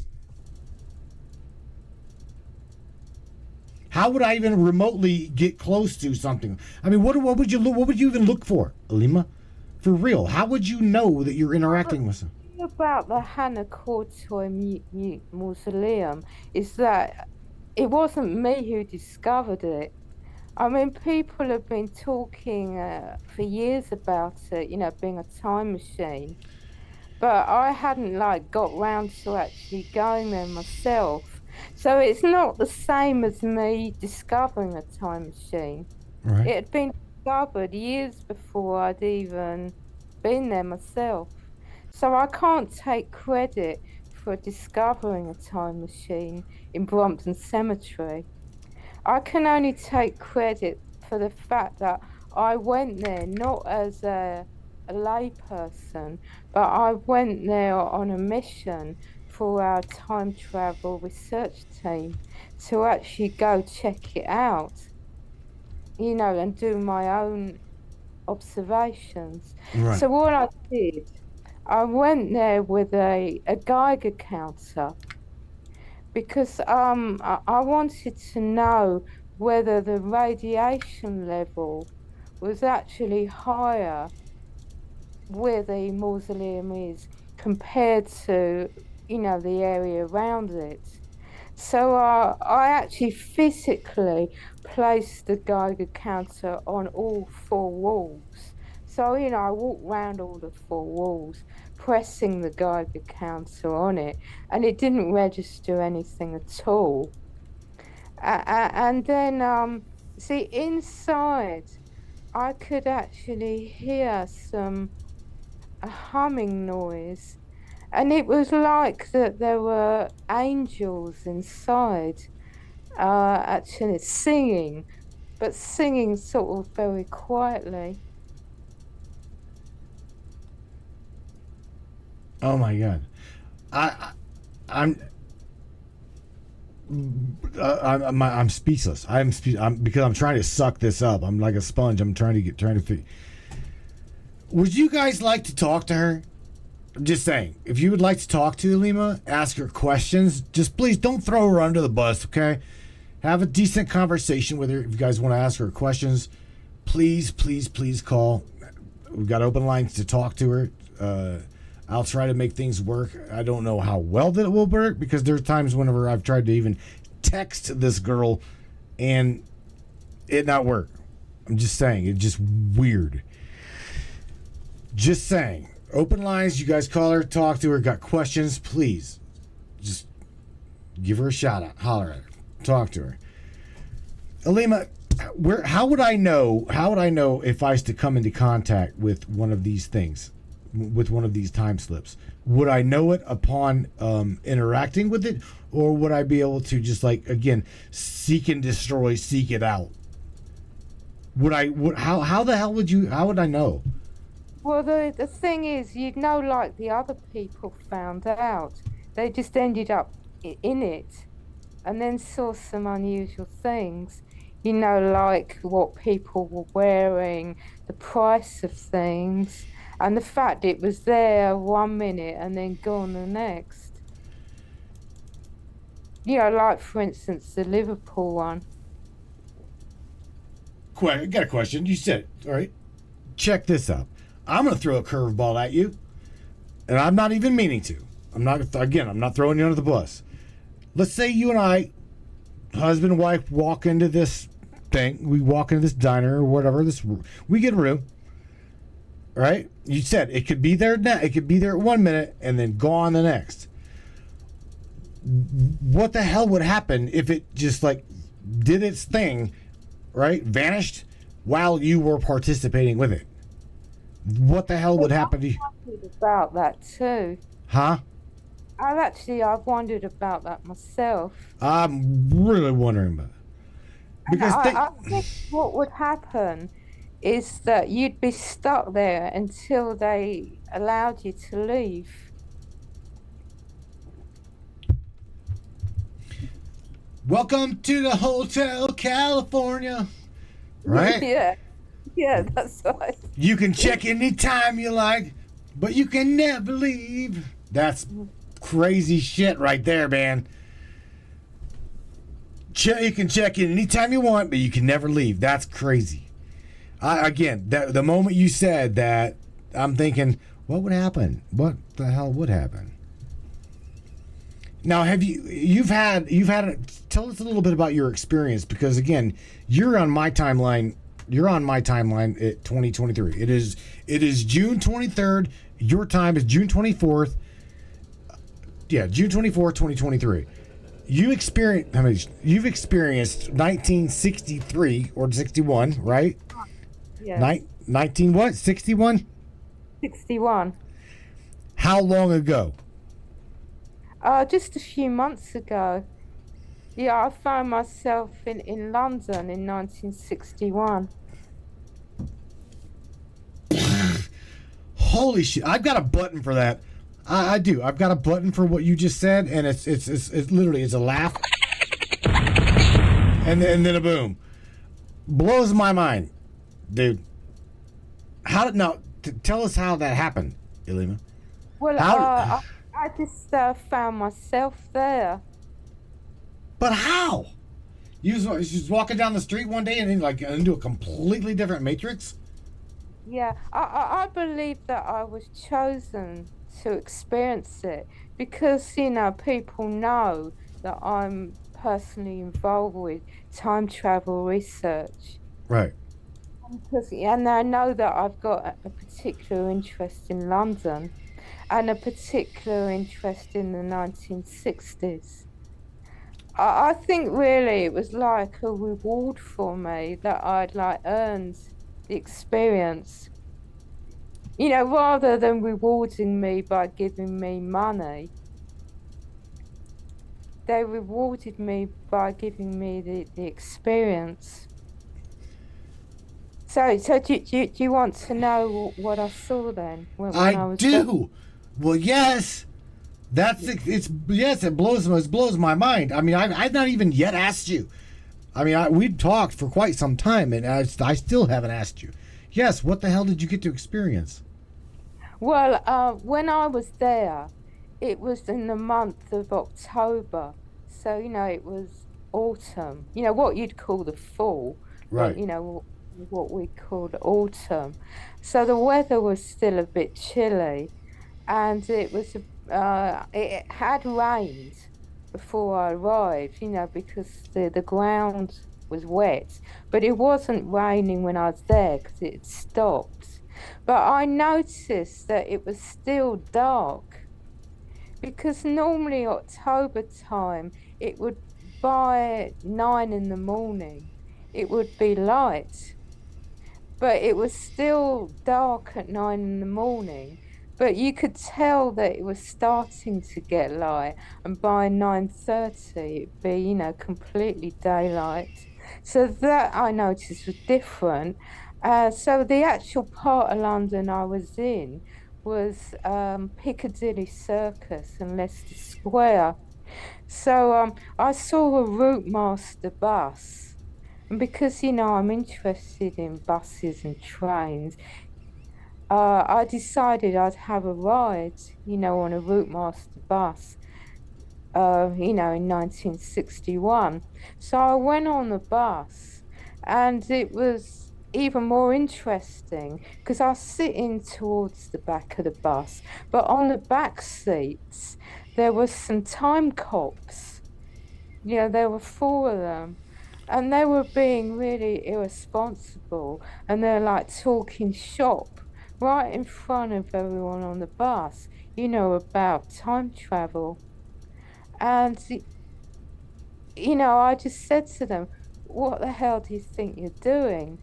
How would I even remotely get close to something? I mean, what would you even look for, Aleemah? For real, how would you know that you're interacting with something? The thing about the Hannah Courtoy Mausoleum is that it wasn't me who discovered it. I mean, people have been talking for years about it, being a time machine. But I hadn't got round to actually going there myself. So it's not the same as me discovering a time machine. Right. It had been discovered years before I'd even been there myself. So I can't take credit for discovering a time machine in Brompton Cemetery. I can only take credit for the fact that I went there not as a layperson, but I went there on a mission for our time travel research team to actually go check it out, and do my own observations. Right. So what I did, I went there with a Geiger counter because I wanted to know whether the radiation level was actually higher where the mausoleum is compared to, the area around it. So I actually physically placed the Geiger counter on all four walls. So, I walked round all the four walls, pressing the Geiger counter on it, and it didn't register anything at all. And then, see, inside, I could actually hear a humming noise, and it was like that there were angels inside, actually singing, but singing sort of very quietly. Oh my God. I I'm I'm speechless. I'm because I'm trying to suck this up. I'm like a sponge. I'm trying to figure. Would you guys like to talk to her? I'm just saying. If you would like to talk to Aleemah, ask her questions. Just please don't throw her under the bus, okay? Have a decent conversation with her. If you guys want to ask her questions, please call. We've got open lines to talk to her. I'll try to make things work. I don't know how well that it will work because there's times whenever I've tried to even text this girl and it not work. I'm just saying, it's just weird. Just saying. Open lines, you guys call her, talk to her, got questions, please. Just give her a shout out, holler at her, talk to her. Aleemah, how would I know if I was to come into contact with one of these things? With one of these time slips, would I know it upon interacting with it, or would I be able to just again seek and destroy, seek it out? How the hell how would I know? Well, the thing is, like the other people found out, they just ended up in it, and then saw some unusual things. Like what people were wearing, the price of things, and the fact it was there 1 minute and then gone the next. Like for instance, the Liverpool one. I got a question. You said, all right, check this out. I'm going to throw a curveball at you, and I'm not even meaning to. I'm not throwing you under the bus. Let's say you and I, husband and wife, walk into this thing. We walk into this diner or whatever. We get a room. Right? You said it could be there now. It could be there 1 minute and then gone the next. What the hell would happen if it just did its thing, right? Vanished while you were participating with it. What the hell would happen to you? I've wondered about that too. Huh? I've wondered about that myself. I'm really wondering about it. Because I think what would happen is that you'd be stuck there until they allowed you to leave. Welcome to the Hotel California. Right? Yeah, that's right. You can check anytime you like, but you can never leave. That's crazy shit right there, man. You can check in anytime you want, but you can never leave. That's crazy. The moment you said that, I'm thinking, what would happen? What the hell would happen? Now, you've had tell us a little bit about your experience, because again, you're on my timeline. You're on my timeline at 2023. It is June 23rd. Your time is June 24th. Yeah, June 24th, 2023. You've experienced 1963 or 61, right? Yeah. 19 what? 61? 61. How long ago? Just a few months ago. Yeah, I found myself in London in 1961. Holy shit! I've got a button for that. I do. I've got a button for what you just said, and it's literally it's a laugh, and then a boom. Blows my mind, dude. How did now? Tell us how that happened, Aleemah. Well, How? I just found myself there. But how? You was just walking down the street one day and then like into a completely different matrix. Yeah, I believe that I was chosen to experience it because, people know that I'm personally involved with time travel research. Right. And I know that I've got a particular interest in London and a particular interest in the 1960s. I think really it was like a reward for me that I'd like earned the experience. Rather than rewarding me by giving me money, they rewarded me by giving me the experience. So do you want to know what I saw then when I I was there? do. Well, yes. It's yes. It blows my mind. I mean, I've not even yet asked you. I mean, we've talked for quite some time, and I still haven't asked you. Yes. What the hell did you get to experience? Well, when I was there, it was in the month of October. So, it was autumn, what you'd call the fall, but, Right. what we called autumn. So the weather was still a bit chilly and it had rained before I arrived, because the ground was wet, but it wasn't raining when I was there because it had stopped. But I noticed that it was still dark because normally October time it would by 9 in the morning it would be light, but it was still dark at 9 in the morning. But you could tell that it was starting to get light, and by 9:30 it'd be, completely daylight. So that I noticed was different. So the actual part of London I was in was Piccadilly Circus and Leicester Square. So I saw a route master bus. And because, I'm interested in buses and trains, I decided I'd have a ride, on a route master bus, in 1961. So I went on the bus and it was even more interesting because I was sitting towards the back of the bus, but on the back seats, there were some time cops. There were four of them, and they were being really irresponsible, and they're like talking shop right in front of everyone on the bus, about time travel. And, I just said to them, what the hell do you think you're doing?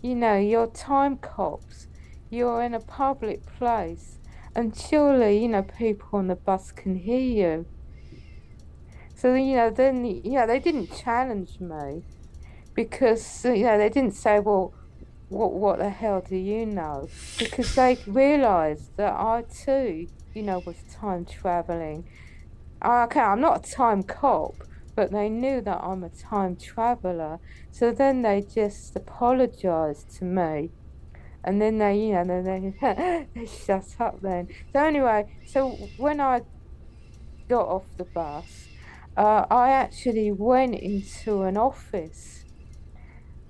You're time cops, you're in a public place, and surely, people on the bus can hear you. So, then, they didn't challenge me because, they didn't say, well, what the hell do you know? Because they realized that I too, was time traveling. Okay, I'm not a time cop, but they knew that I'm a time traveler. So then they just apologized to me. And then they, then they shut up then. So anyway, so when I got off the bus, I actually went into an office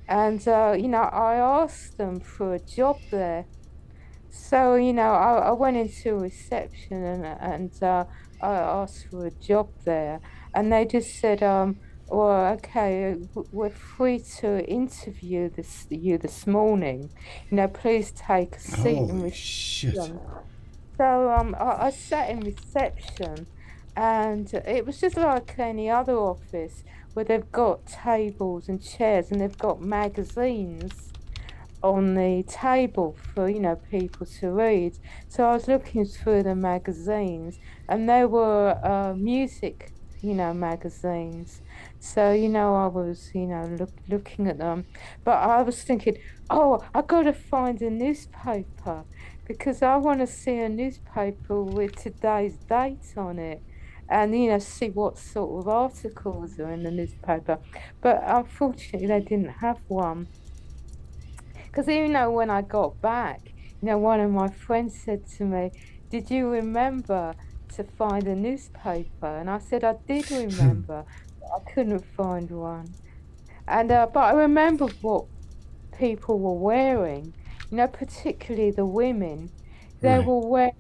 and, I asked them for a job there. So, I went into reception and I asked for a job there. And they just said, well, okay, we're free to interview you this morning. Please take a seat in Holy shit. reception. So I sat in reception and it was just like any other office where they've got tables and chairs and they've got magazines on the table for, people to read. So I was looking through the magazines and there were music magazines. So, I was, looking at them. But I was thinking, oh, I got to find a newspaper because I want to see a newspaper with today's date on it and, see what sort of articles are in the newspaper. But unfortunately, they didn't have one. Because when I got back, one of my friends said to me, "Did you remember to find a newspaper?" And I said, "I did remember, but I couldn't find one." And but I remember what people were wearing. Particularly the women. They Right. were wearing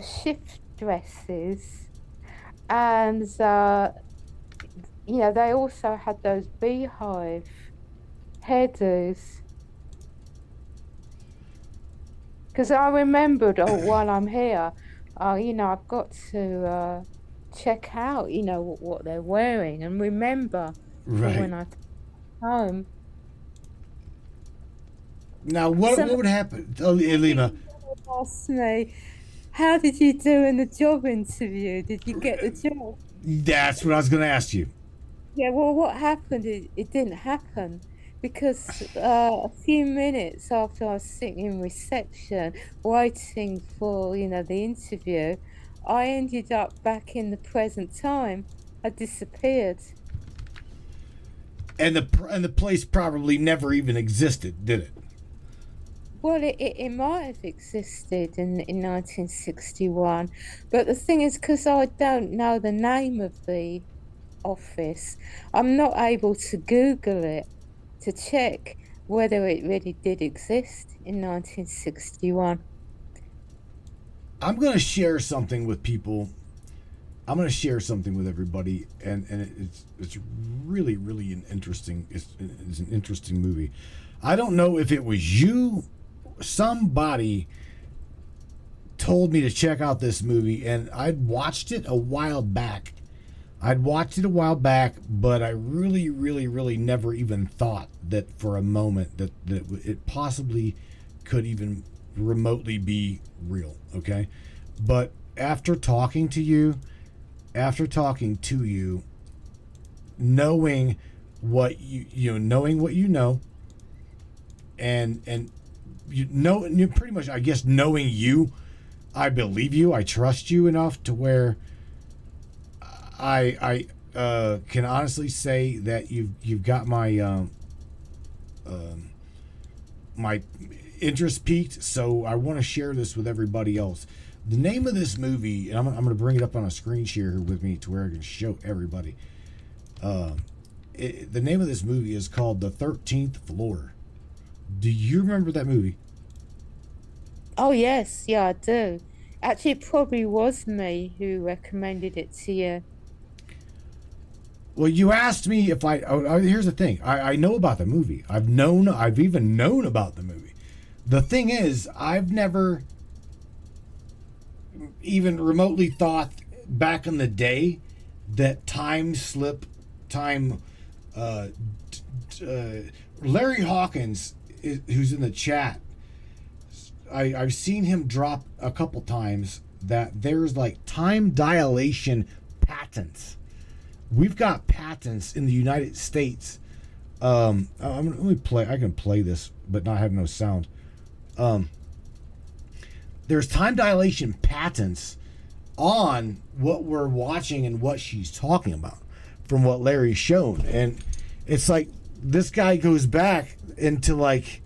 shift dresses, and they also had those beehive hairdos. Because I remembered, oh, while I'm here, I've got to check out, what they're wearing and remember for Right. when I come home. Now, what Some what would happen, Aleemah? people ask me, how did you do in the job interview? Did you get the job? That's what I was going to ask you. Yeah, well, what happened? It didn't happen because a few minutes after I was sitting in reception waiting for, the interview, I ended up back in the present time. I disappeared. And the place probably never even existed, did it? Well, it might have existed in 1961, but the thing is, because I don't know the name of the office, I'm not able to Google it to check whether it really did exist in 1961. I'm going to share something with people. I'm going to share something with everybody, and it's really really it's an interesting movie. I don't know if it was you, somebody told me to check out this movie, and I'd watched it a while back. But I really, really, really never even thought that for a moment that it possibly could even remotely be real. Okay, but after talking to you, knowing what knowing what you know, and you pretty much, I guess, knowing you, I believe you, I trust you enough to where I can honestly say that you've got my interest peaked. So I want to share this with everybody else. The name of this movie, and I'm going to bring it up on a screen share here with me to where I can show everybody. The name of this movie is called The 13th Floor. Do you remember that movie? Oh, yes, yeah, I do. Actually, it probably was me who recommended it to you. Well, you asked me if here's the thing. I know about the movie. I've even known about the movie. The thing is, I've never even remotely thought back in the day that Larry Hawkins, who's in the chat, I've seen him drop a couple times that there's like time dilation patents. We've got patents in the United States. Let me play. I can play this, but not have no sound. There's time dilation patents on what we're watching and what she's talking about from what Larry's shown, and it's like this guy goes back into like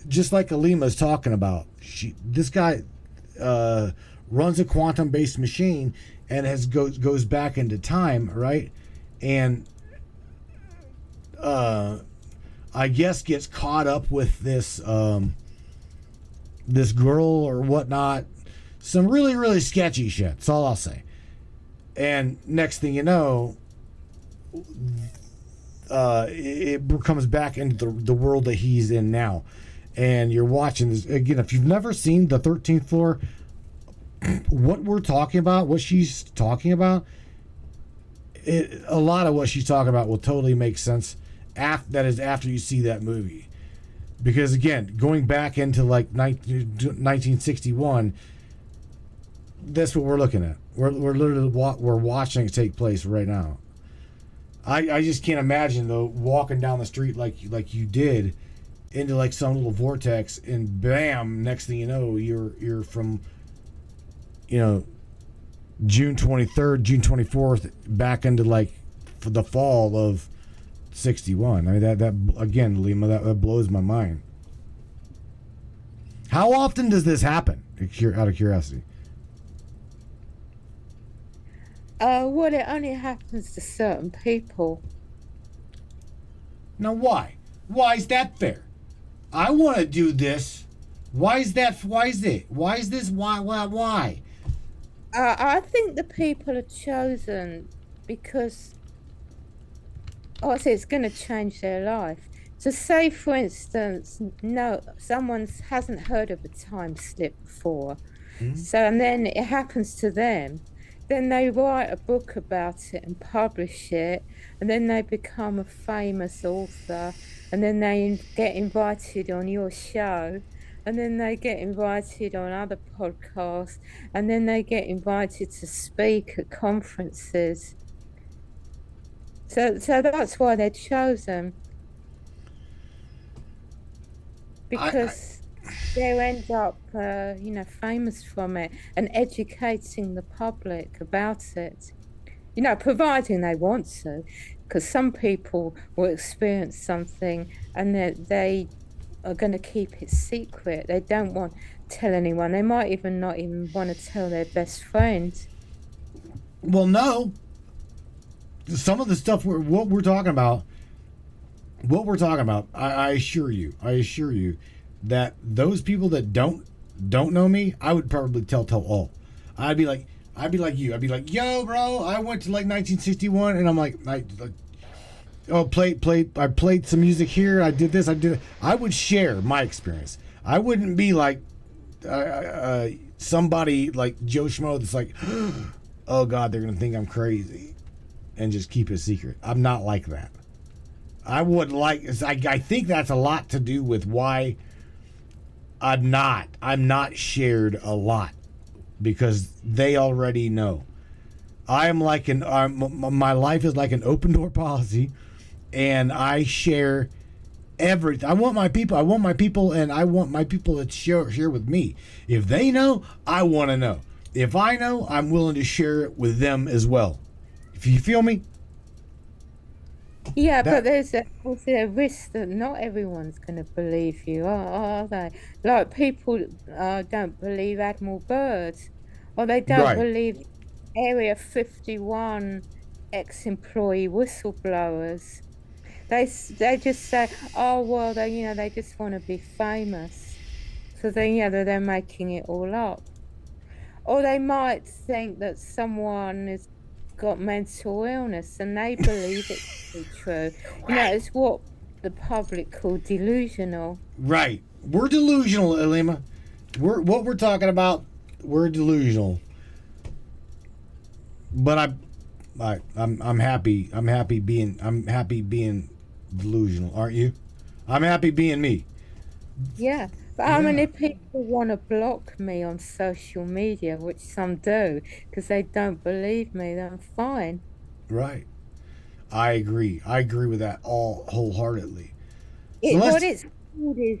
just like Aleemah's talking about. This guy runs a quantum-based machine and goes back into time, right? And I guess gets caught up with this this girl or whatnot. Some really, really sketchy shit. That's all I'll say. And next thing you know, it comes back into the world that he's in now. And you're watching this again. If you've never seen The 13th Floor, what we're talking about, what she's talking about, a lot of what she's talking about will totally make sense. That is after you see that movie, because again, going back into like 1961, that's what we're looking at. We're literally we're watching it take place right now. I just can't imagine though walking down the street like you did into like some little vortex and bam, next thing you know you're from June 23rd, June 24th back into like for the fall of 61. I mean that again, Aleemah, that blows my mind. How often does this happen? Out of curiosity. Well, it only happens to certain people. Now why? Why is that fair? I want to do this. Why is that? Why is it? Why is this? Why? I think the people are chosen because, it's going to change their life. So say, for instance, no, someone hasn't heard of a time slip before. So, and then it happens to them. Then they write a book about it and publish it, and then they become a famous author, and then they get invited on your show, and then they get invited on other podcasts, and then they get invited to speak at conferences. So that's why they're chosen. Because they'll end up, famous from it and educating the public about it. Providing they want to, because some people will experience something and they are going to keep it secret. They don't want to tell anyone. They might even not even want to tell their best friend. Well, no. Some of the stuff what we're talking about, I assure you that those people that don't know me, I would probably tell all. I'd be like you. I'd be like, yo, bro, I went to like 1961, and I'm like, I played some music here. I did this. I did. I would share my experience. I wouldn't be like somebody like Joe Schmo that's like, oh God, they're gonna think I'm crazy, and just keep it a secret. I'm not like that. I think that's a lot to do with why I'm not shared a lot, because they already know. My life is like an open door policy, and I share everything. I want my people, and I want my people to share with me. If they know, I want to know. If I know, I'm willing to share it with them as well. If you feel me? Yeah, but there's also a risk that not everyone's going to believe you, are they? Like people don't believe Admiral Byrd, or they don't believe Area 51 ex-employee whistleblowers. They just say, oh well, they just want to be famous, so they're making it all up. Or they might think that someone has got mental illness and they believe it to be true. It's what the public call delusional. Right. We're delusional, Aleemah. What we're talking about, we're delusional. But I'm happy being delusional, aren't you? I'm happy being me. Yeah. But I mean, if people want to block me on social media, which some do, because they don't believe me, then fine. Right. I agree with that all wholeheartedly. What it's called is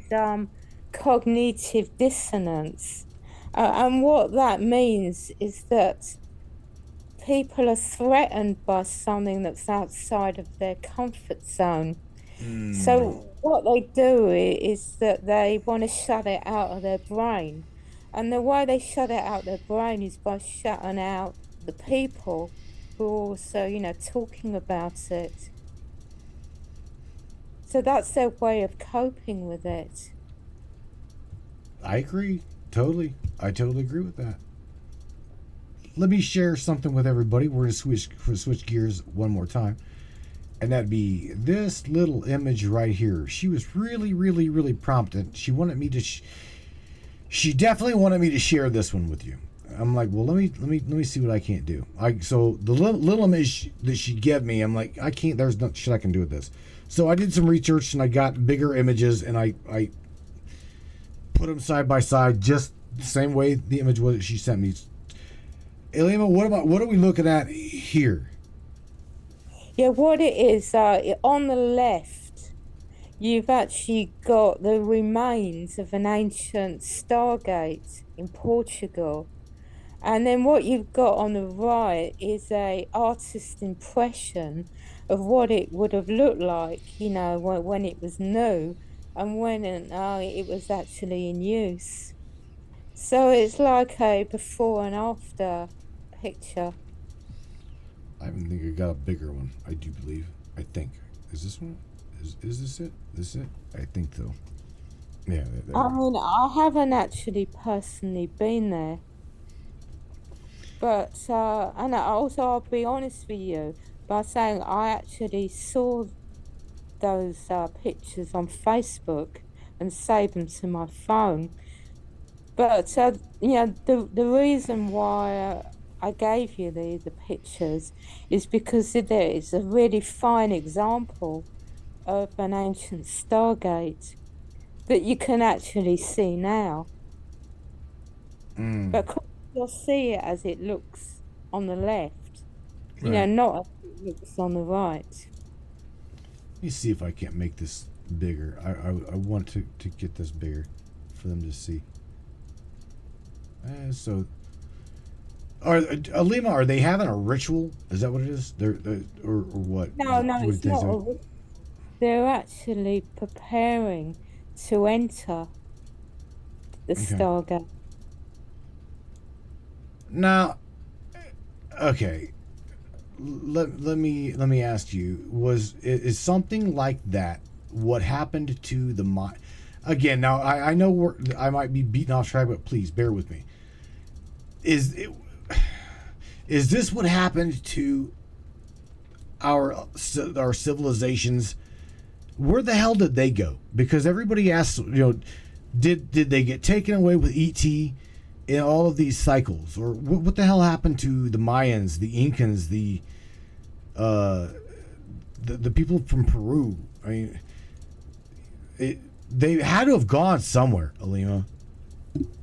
cognitive dissonance. And what that means is that people are threatened by something that's outside of their comfort zone. So what they do is that they want to shut it out of their brain. And the way they shut it out of their brain is by shutting out the people who are also, talking about it. So that's their way of coping with it. I agree. Totally. I totally agree with that. Let me share something with everybody. We're going to switch gears one more time. And that'd be this little image right here. She was really, really, really prompted. She wanted me to. She definitely wanted me to share this one with you. I'm like, well, let me see what I can't do. So the little image that she gave me, I'm like, I can't. There's no shit I can do with this. So I did some research and I got bigger images and I put them side by side, just the same way the image was that she sent me. Aleemah, what are we looking at here? Yeah, what it is, on the left, you've actually got the remains of an ancient Stargate in Portugal. And then what you've got on the right is a artist impression of what it would have looked like, when it was new and when it was actually in use. So it's like a before and after picture. I think I got a bigger one. I do believe. I think. Is this one? Is this it? This it? I think so. Yeah. I mean, I haven't actually personally been there, but and also I'll be honest with you by saying I actually saw those pictures on Facebook and saved them to my phone. But the reason why I gave you the pictures is because there is a really fine example of an ancient Stargate that you can actually see now. Mm, But you'll see it as it looks on the left, right. not as it looks on the right. Let me see if I can't make this bigger. I want to get this bigger for them to see. So, Aleemah, are they having a ritual? Is that what it is? They're or what? No, no, What it's they not. say? They're actually preparing to enter the Okay. Stargate. Now, okay. Let me ask you: is something like that what happened to the mind? Again, now I know I might be beaten off track, but please bear with me. Is it, is this what happened to our civilizations? Where the hell did they go? Because everybody asks, did they get taken away with ET in all of these cycles, or what the hell happened to the Mayans, the Incans, uh, the people from Peru? I mean, they had to have gone somewhere, Aleemah.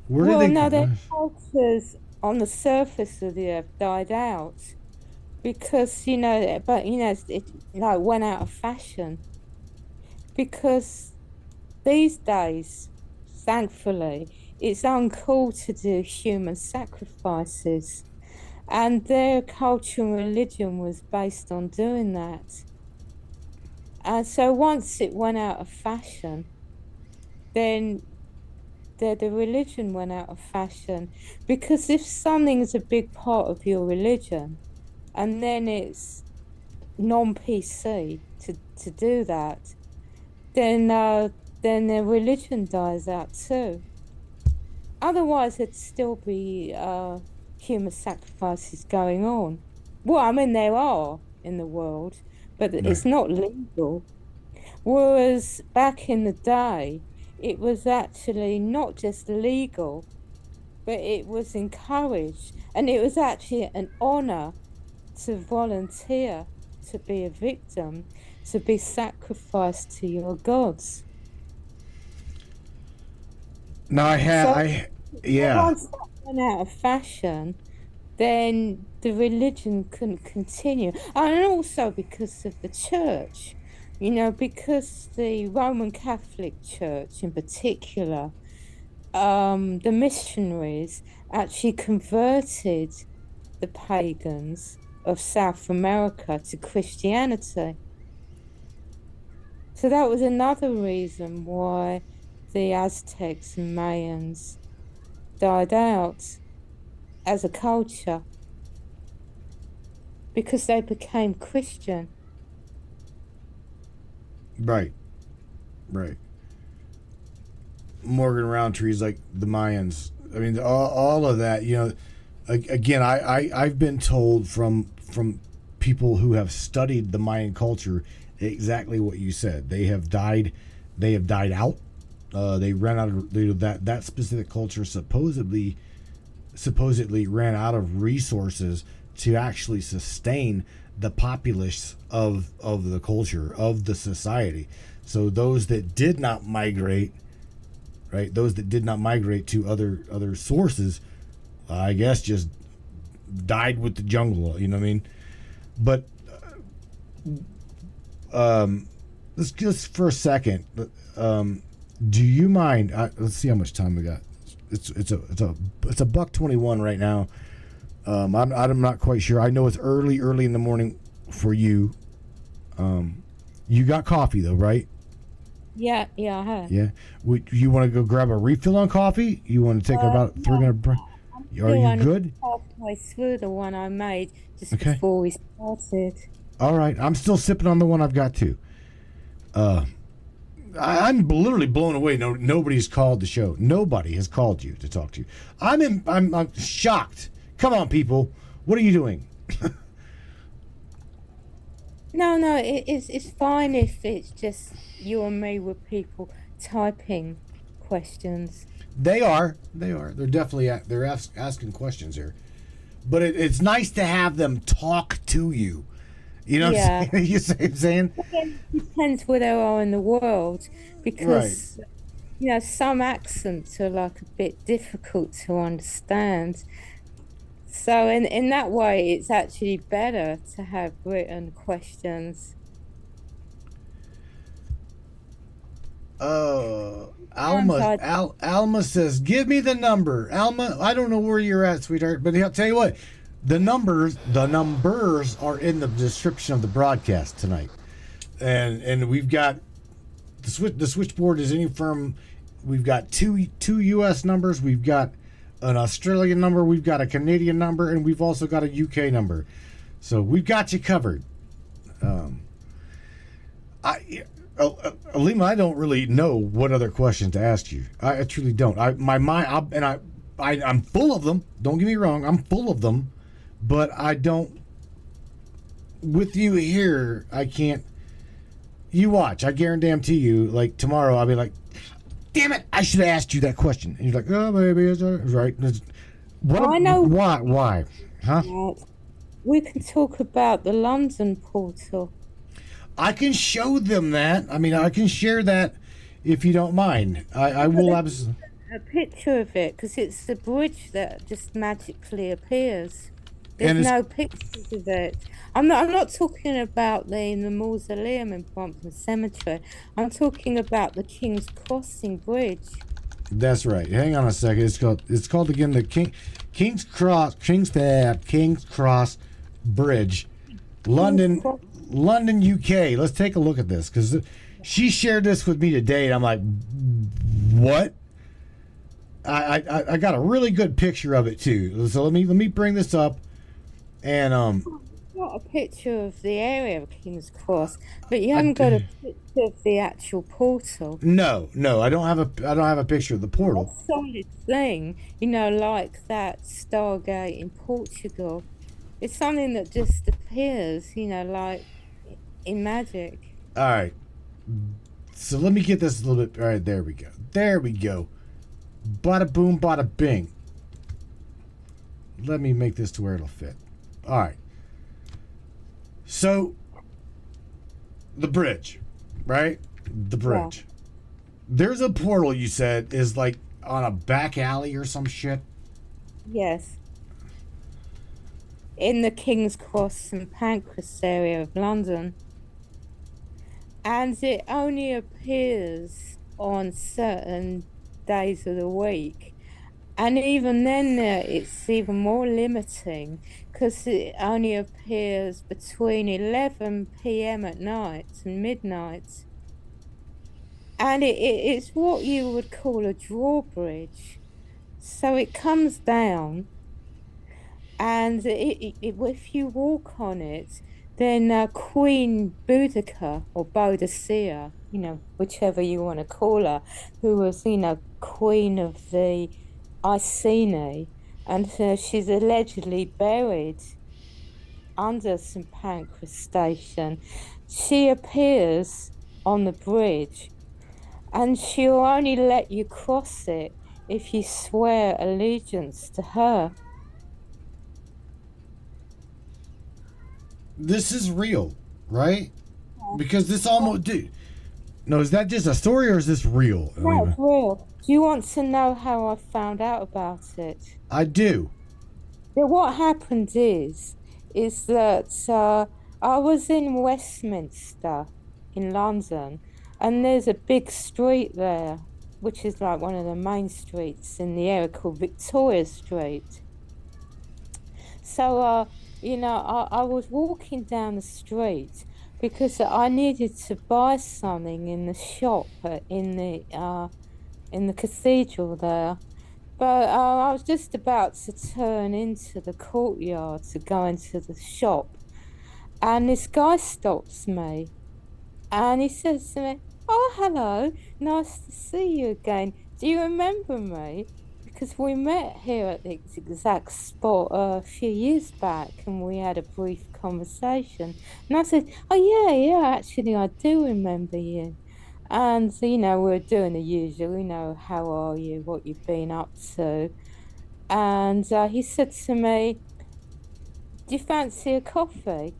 Where did Well, they? no, their cultures on the surface of the earth died out because it like went out of fashion because these days, thankfully, it's uncool to do human sacrifices. And their culture and religion was based on doing that. And so once it went out of fashion, then the religion went out of fashion. Because if something's a big part of your religion and then it's non-PC to do that, then their religion dies out too. Otherwise, there'd still be human sacrifices going on. Well, I mean, there are in the world, but Right. it's not legal. Whereas back in the day, it was actually not just legal, but it was encouraged. And it was actually an honor to volunteer to be a victim, to be sacrificed to your gods. No, So yeah. once that went out of fashion, then the religion couldn't continue. And also because of the church, because the Roman Catholic Church in particular, the missionaries actually converted the pagans of South America to Christianity. So that was another reason why the Aztecs and Mayans died out as a culture because they became Christian. Right. Right. Morgan Roundtree's like the Mayans. I mean, all of that. Again, I've been told from people who have studied the Mayan culture exactly what you said. They have died. They have died out. They ran out of that specific culture supposedly ran out of resources to actually sustain the populace of the culture of the society. So those that did not migrate, right? Those that did not migrate to other sources, I guess just died with the jungle. You know what I mean? But let's just for a second. Do you mind? Let's see how much time we got. It's a buck 21 right now. I'm not quite sure. I know it's early in the morning for you. You got coffee though, right? Yeah, I have. Yeah. You want to go grab a refill on coffee? You want to take about 3 minutes? Are you good? Halfway through the one I made just Okay. before we started. All right. I'm still sipping on the one I've got too. I'm literally blown away. Nobody's called the show. Nobody has called you to talk to you. I'm shocked. Come on, people. What are you doing? No, it's fine if it's just you and me with people typing questions. They are. They're definitely asking questions here. But it's nice to have them talk to you. You know what I'm saying? You see what I'm saying? It depends where they are in the world, because some accents are like a bit difficult to understand. So in that way, it's actually better to have written questions. Alma says, give me the number. Alma, I don't know where you're at, sweetheart, but I'll tell you what, the numbers are in the description of the broadcast tonight. And we've got the switchboard is any firm. We've got two US numbers, we've got an Australian number, we've got a Canadian number, and we've also got a UK number. So we've got you covered. Aleemah, I don't really know what other questions to ask you. I truly don't. I'm full of them. Don't get me wrong. I'm full of them, but I don't. With you here, I can't. You watch. I guarantee you. Like tomorrow, I'll be like, "Damn it! I should have asked you that question." And you're like, "Oh, maybe it's right." I know. Why? Huh? We can talk about the London portal. I can show them that. I mean, I can share that if you don't mind. I will absolutely. A picture of it, because it's the bridge that just magically appears. There's no pictures of it. I'm not talking about the mausoleum in Brompton Cemetery. I'm talking about the King's Crossing Bridge. That's right. Hang on a second. It's called again the King's Cross Bridge, London, UK. Let's take a look at this, because she shared this with me today, and I'm like, what? I got a really good picture of it too. So let me bring this up, and Got a picture of the area of King's Cross, but you haven't got a picture of the actual portal. No, I don't have a picture of the portal. A solid thing, like that Stargate in Portugal. It's something that just appears, like in magic. All right. So let me get this a little bit. All right, there we go. Bada boom, bada bing. Let me make this to where it'll fit. All right. So, the bridge, right? The bridge. Yeah. There's a portal you said is like on a back alley or some shit? Yes. In the King's Cross St Pancras area of London. And it only appears on certain days of the week. And even then, it's even more limiting, because it only appears between 11 p.m. at night and midnight. And it's what you would call a drawbridge. So it comes down, and if you walk on it, then Queen Boudica, or Boadicea, whichever you want to call her, who was, queen of the Iceni, and she's allegedly buried under St Pancras Station. She appears on the bridge, and she'll only let you cross it if you swear allegiance to her. This is real, right? Because this almost dude. No, is that just a story or is this real? No, it's real. Do you want to know how I found out about it? I do. what happened is that I was in Westminster in London, and there's a big street there, which is like one of the main streets in the area called Victoria Street. So, I was walking down the street because I needed to buy something in the shop in the cathedral there. But I was just about to turn into the courtyard to go into the shop, and this guy stops me and he says to me, "Oh, hello, nice to see you again. Do you remember me? Because we met here at this exact spot a few years back and we had a brief conversation." And I said, "Oh, yeah, yeah, actually, I do remember you." And, we're doing the usual, how are you, what you've been up to. And he said to me, "Do you fancy a coffee?"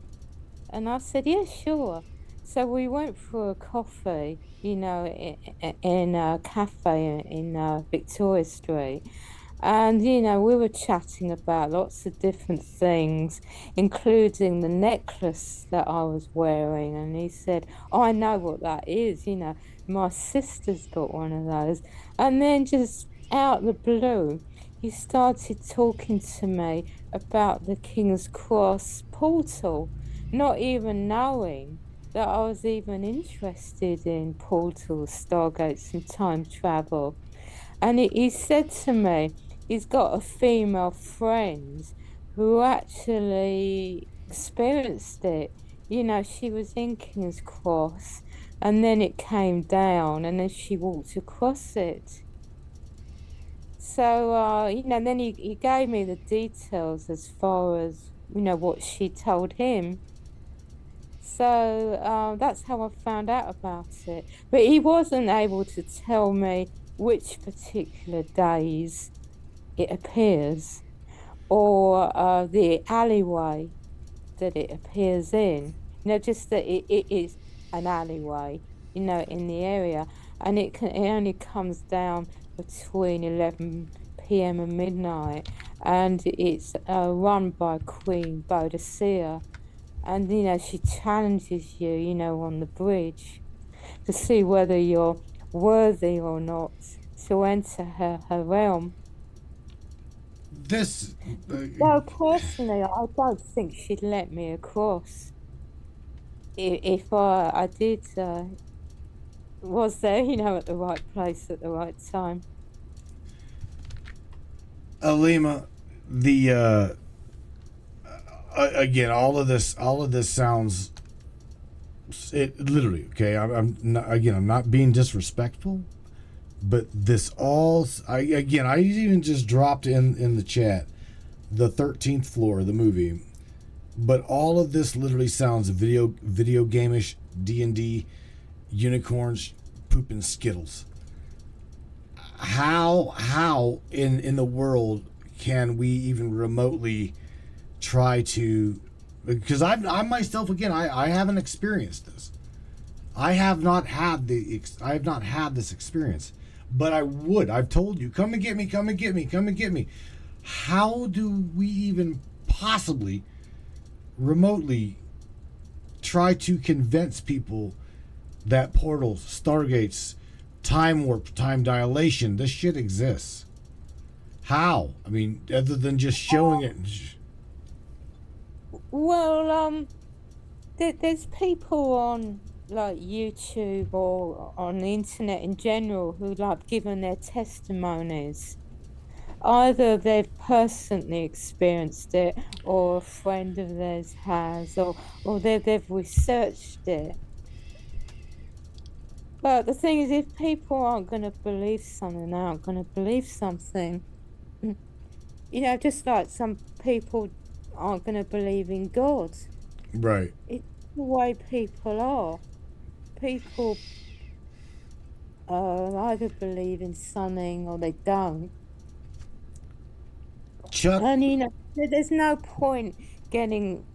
And I said, "Yeah, sure." So we went for a coffee, in a cafe in Victoria Street. And, we were chatting about lots of different things, including the necklace that I was wearing. And he said, "Oh, I know what that is. My sister's got one of those." And then just out of the blue, he started talking to me about the King's Cross portal, not even knowing that I was even interested in portals, stargates, and time travel. And he said to me, he's got a female friend who actually experienced it. She was in King's Cross and then it came down and then she walked across it. So, then he gave me the details as far as, what she told him. So that's how I found out about it. But he wasn't able to tell me which particular days it appears or the alleyway that it appears in. Just that it is an alleyway, in the area. And it only comes down between 11 p.m. and midnight. And it's run by Queen Boadicea. And, she challenges you, on the bridge to see whether you're worthy or not to enter her realm. This, Well, personally, I don't think she'd let me across if I did was there, at the right place at the right time. Aleemah, the again, all of this sounds, it literally, okay. I'm not, again, I'm not being disrespectful, but this all, I even just dropped in the chat the 13th floor of the movie, but all of this literally sounds video gameish, D&D, unicorns pooping skittles. How in the world can we even remotely try to, because I myself, again, I haven't experienced this. I have not had this experience, but I would. I've told you, come and get me, come and get me, come and get me. How do we even possibly remotely try to convince people that portals, stargates, time warp, time dilation, this shit exists? How? I mean, other than just showing it. Well, there's people on like YouTube or on the internet in general who like given their testimonies. Either they've personally experienced it, or a friend of theirs has, or they've researched it. But the thing is, if people aren't going to believe something, they aren't going to believe something. Just like some people aren't going to believe in God. Right. It's the way people are. People either believe in something or they don't. Chuck. And there's no point getting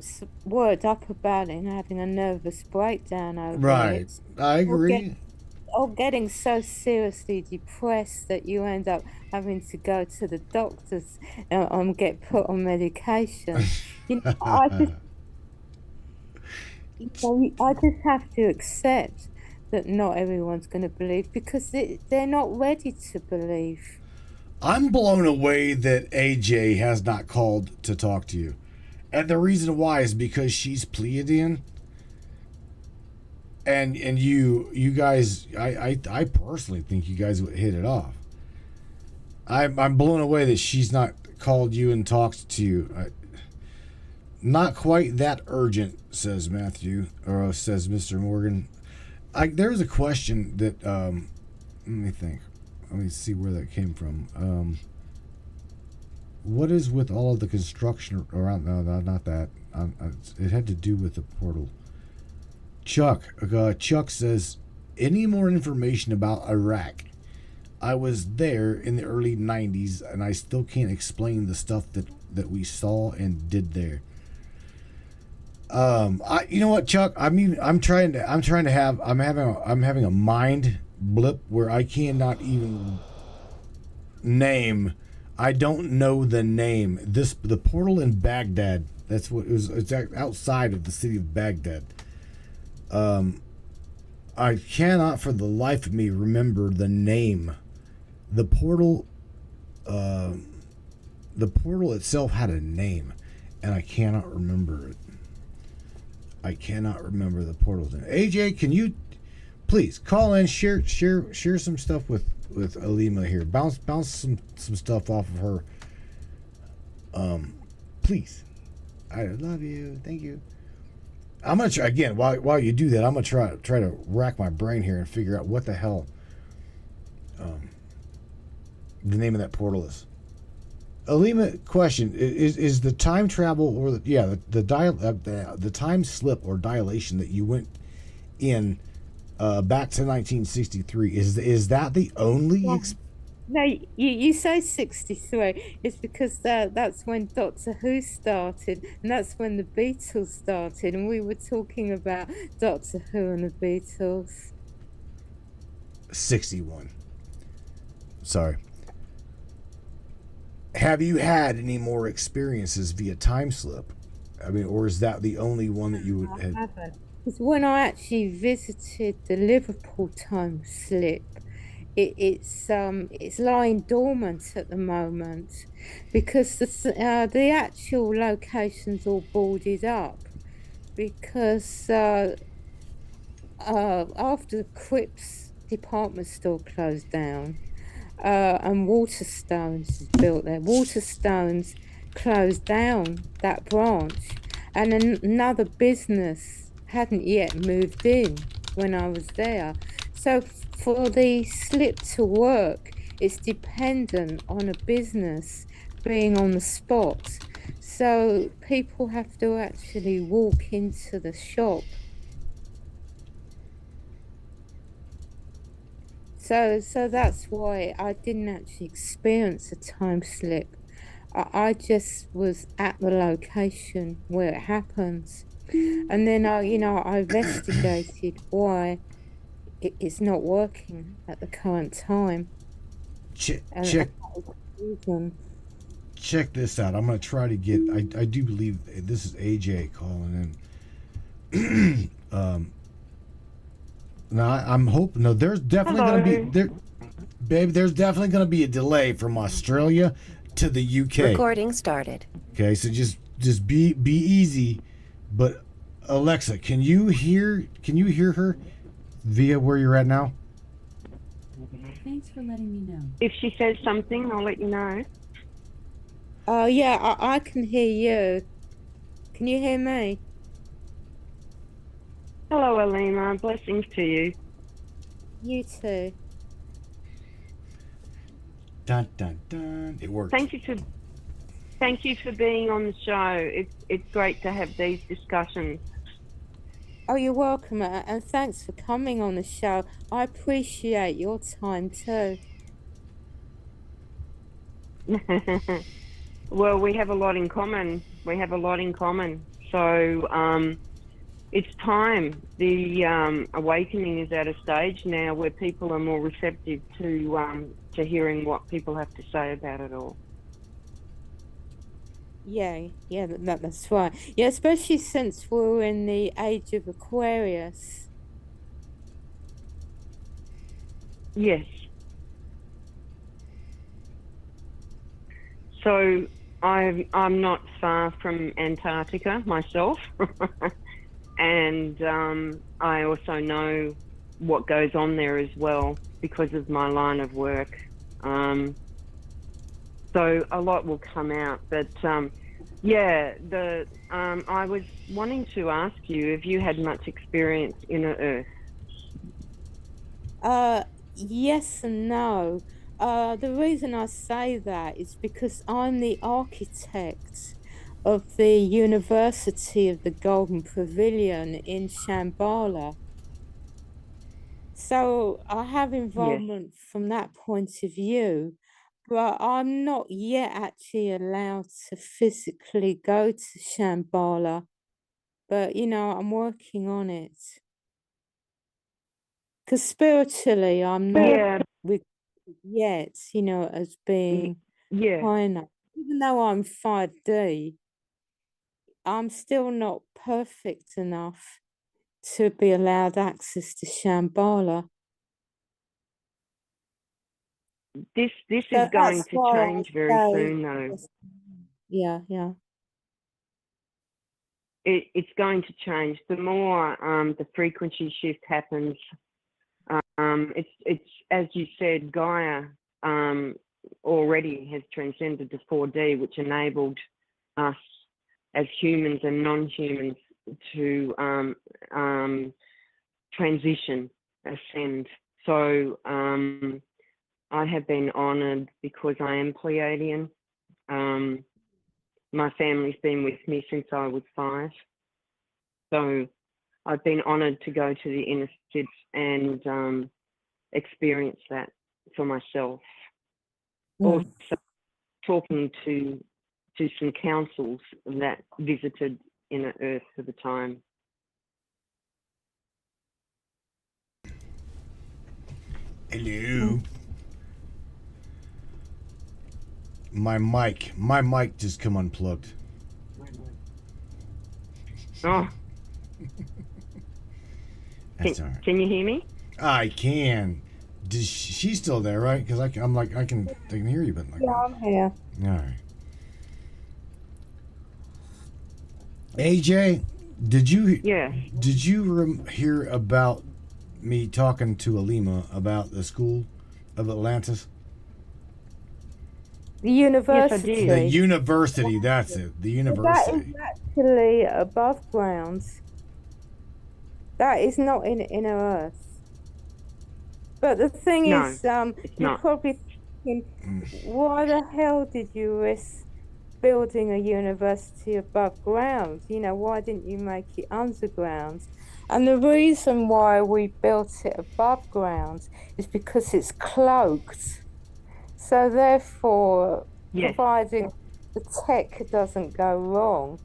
worked up about it and having a nervous breakdown over Right. it. I agree. or getting so seriously depressed that you end up having to go to the doctors and get put on medication. You know, I just have to accept that not everyone's going to believe because they're not ready to believe. I'm blown away that AJ has not called to talk to you. And the reason why is because she's Pleiadian. And you guys, I personally think you guys would hit it off. I'm blown away that she's not called you and talked to you. Not quite that urgent, says Matthew, or says Mr. Morgan. There's a question that let me think. Let me see where that came from. What is with all of the construction around? No, not that. It had to do with the portal. Chuck says, any more information about Iraq? I was there in the early 90s, and I still can't explain the stuff that we saw and did there. You know what, Chuck? I'm having a mind blip where I cannot even name. I don't know the name. The portal in Baghdad. That's what it was. It's outside of the city of Baghdad. I cannot for the life of me remember the name. The portal itself had a name, and I cannot remember it. I cannot remember the portal's name. AJ, can you please call in, share some stuff with Aleemah here. Bounce some stuff off of her. Please. I love you. Thank you. I'm gonna try again. While you do that, I'm gonna try to rack my brain here and figure out what the hell the name of that portal is. Aleemah, question: Is the time travel or the time slip or dilation that you went in back to 1963? Is that the only? Yeah. No, you say 63. It's because that's when Doctor Who started, and that's when the Beatles started, and we were talking about Doctor Who and the Beatles. 61. Sorry. Have you had any more experiences via time slip? I mean, or is that the only one that you would have? I haven't. Because when I actually visited the Liverpool time slip, it's lying dormant at the moment because the actual location's all boarded up because after the Cripps department store closed down and Waterstones is built there, Waterstones closed down that branch, and another business hadn't yet moved in when I was there. So for the slip to work, it's dependent on a business being on the spot. So people have to actually walk into the shop. So that's why I didn't actually experience a time slip. I just was at the location where it happens. And then I investigated why it's not working at the current time. Check this out. I'm going to try to get. I do believe this is AJ calling in. Now I'm hoping. No, there's definitely going to be there, babe. There's definitely going to be a delay from Australia to the UK. Recording started. Okay, so just be easy. But Alexa, can you hear her via where you're at now? Thanks for letting me know. If she says something, I'll let you know. Oh, yeah, I can hear you. Can you hear me? Hello, Aleemah. Blessings to you. You too. Dun dun dun. It worked. Thank you for being on the show. It's great to have these discussions. Oh, you're welcome, and thanks for coming on the show. I appreciate your time too. Well, we have a lot in common. So, it's time. The awakening is at a stage now where people are more receptive to hearing what people have to say about it all. Yeah, yeah, that's right. Yeah, especially since we're in the age of Aquarius. Yes. So I'm not far from Antarctica myself, and I also know what goes on there as well because of my line of work. So a lot will come out, but yeah, I was wanting to ask you if you had much experience inner Earth. Uh, yes and no. The reason I say that is because I'm the architect of the University of the Golden Pavilion in Shambhala. So I have Yes. involvement from that point of view, but I'm not yet actually allowed to physically go to Shambhala. But I'm working on it. Because spiritually, I'm not Yeah. with yet, as being Yeah. high enough. Even though I'm 5D, I'm still not perfect enough to be allowed access to Shambhala. This is So going that's to why change very I say, soon, though. yeah, yeah. It's going to change. The more the frequency shift happens, it's as you said, Gaia already has transcended to 4D, which enabled us as humans and non-humans to transition, ascend. So I have been honoured because I am Pleiadian. My family's been with me since I was 5. So I've been honoured to go to the inner cities and experience that for myself. Also talking to some councils that visited inner Earth for the time. Hello. My mic just come unplugged. Oh, That's all right. can you hear me? I can. She's still there, right? Because I'm like I can hear you, but like. Yeah, I'm here. All right. AJ, did you hear about me talking to Aleemah about the school of Atlantis? The university. Yes, I did. The university, that's it. The That university. is actually above grounds. That is not in inner Earth. But the thing No, is, it's you're not. probably thinking, why the hell did you risk building a university above ground? Why didn't you make it underground? And the reason why we built it above ground is because it's cloaked. So therefore, Yes. providing the tech doesn't go wrong,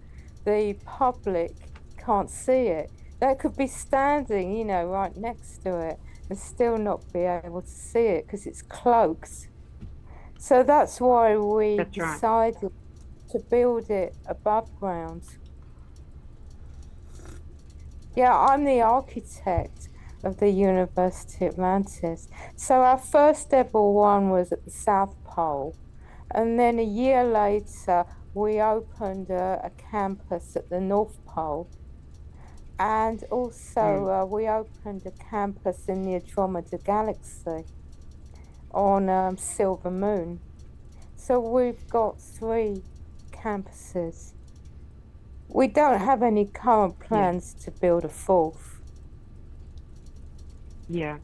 the public can't see it. They could be standing, right next to it and still not be able to see it because it's cloaked. So that's why we That's right. decided to build it above ground. Yeah, I'm the architect of the University of Atlantis. So our first ever one was at the South Pole. And then a year later, we opened a campus at the North Pole. And also, we opened a campus in the Andromeda Galaxy on Silver Moon. So we've got 3 campuses. We don't have any current plans to build a 4th. Yeah.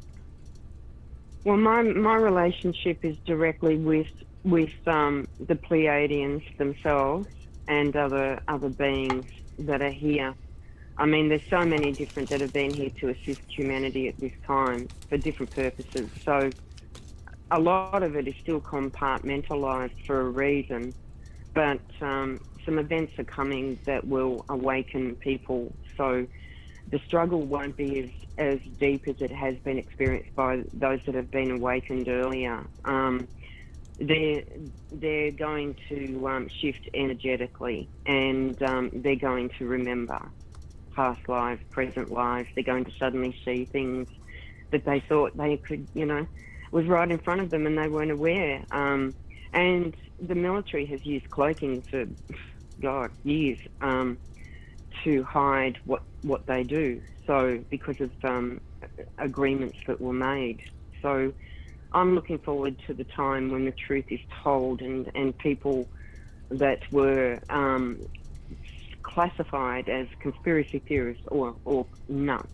Well, my relationship is directly with the Pleiadians themselves and other beings that are here. I mean, there's so many different that have been here to assist humanity at this time for different purposes. So a lot of it is still compartmentalized for a reason, but some events are coming that will awaken people. So the struggle won't be as deep as it has been experienced by those that have been awakened earlier. They're going to shift energetically, and they're going to remember past lives, present lives. They're going to suddenly see things that they thought they could, was right in front of them, and they weren't aware. And the military has used cloaking for, God, years to hide what they do. So because of agreements that were made. So I'm looking forward to the time when the truth is told, and people that were classified as conspiracy theorists or nuts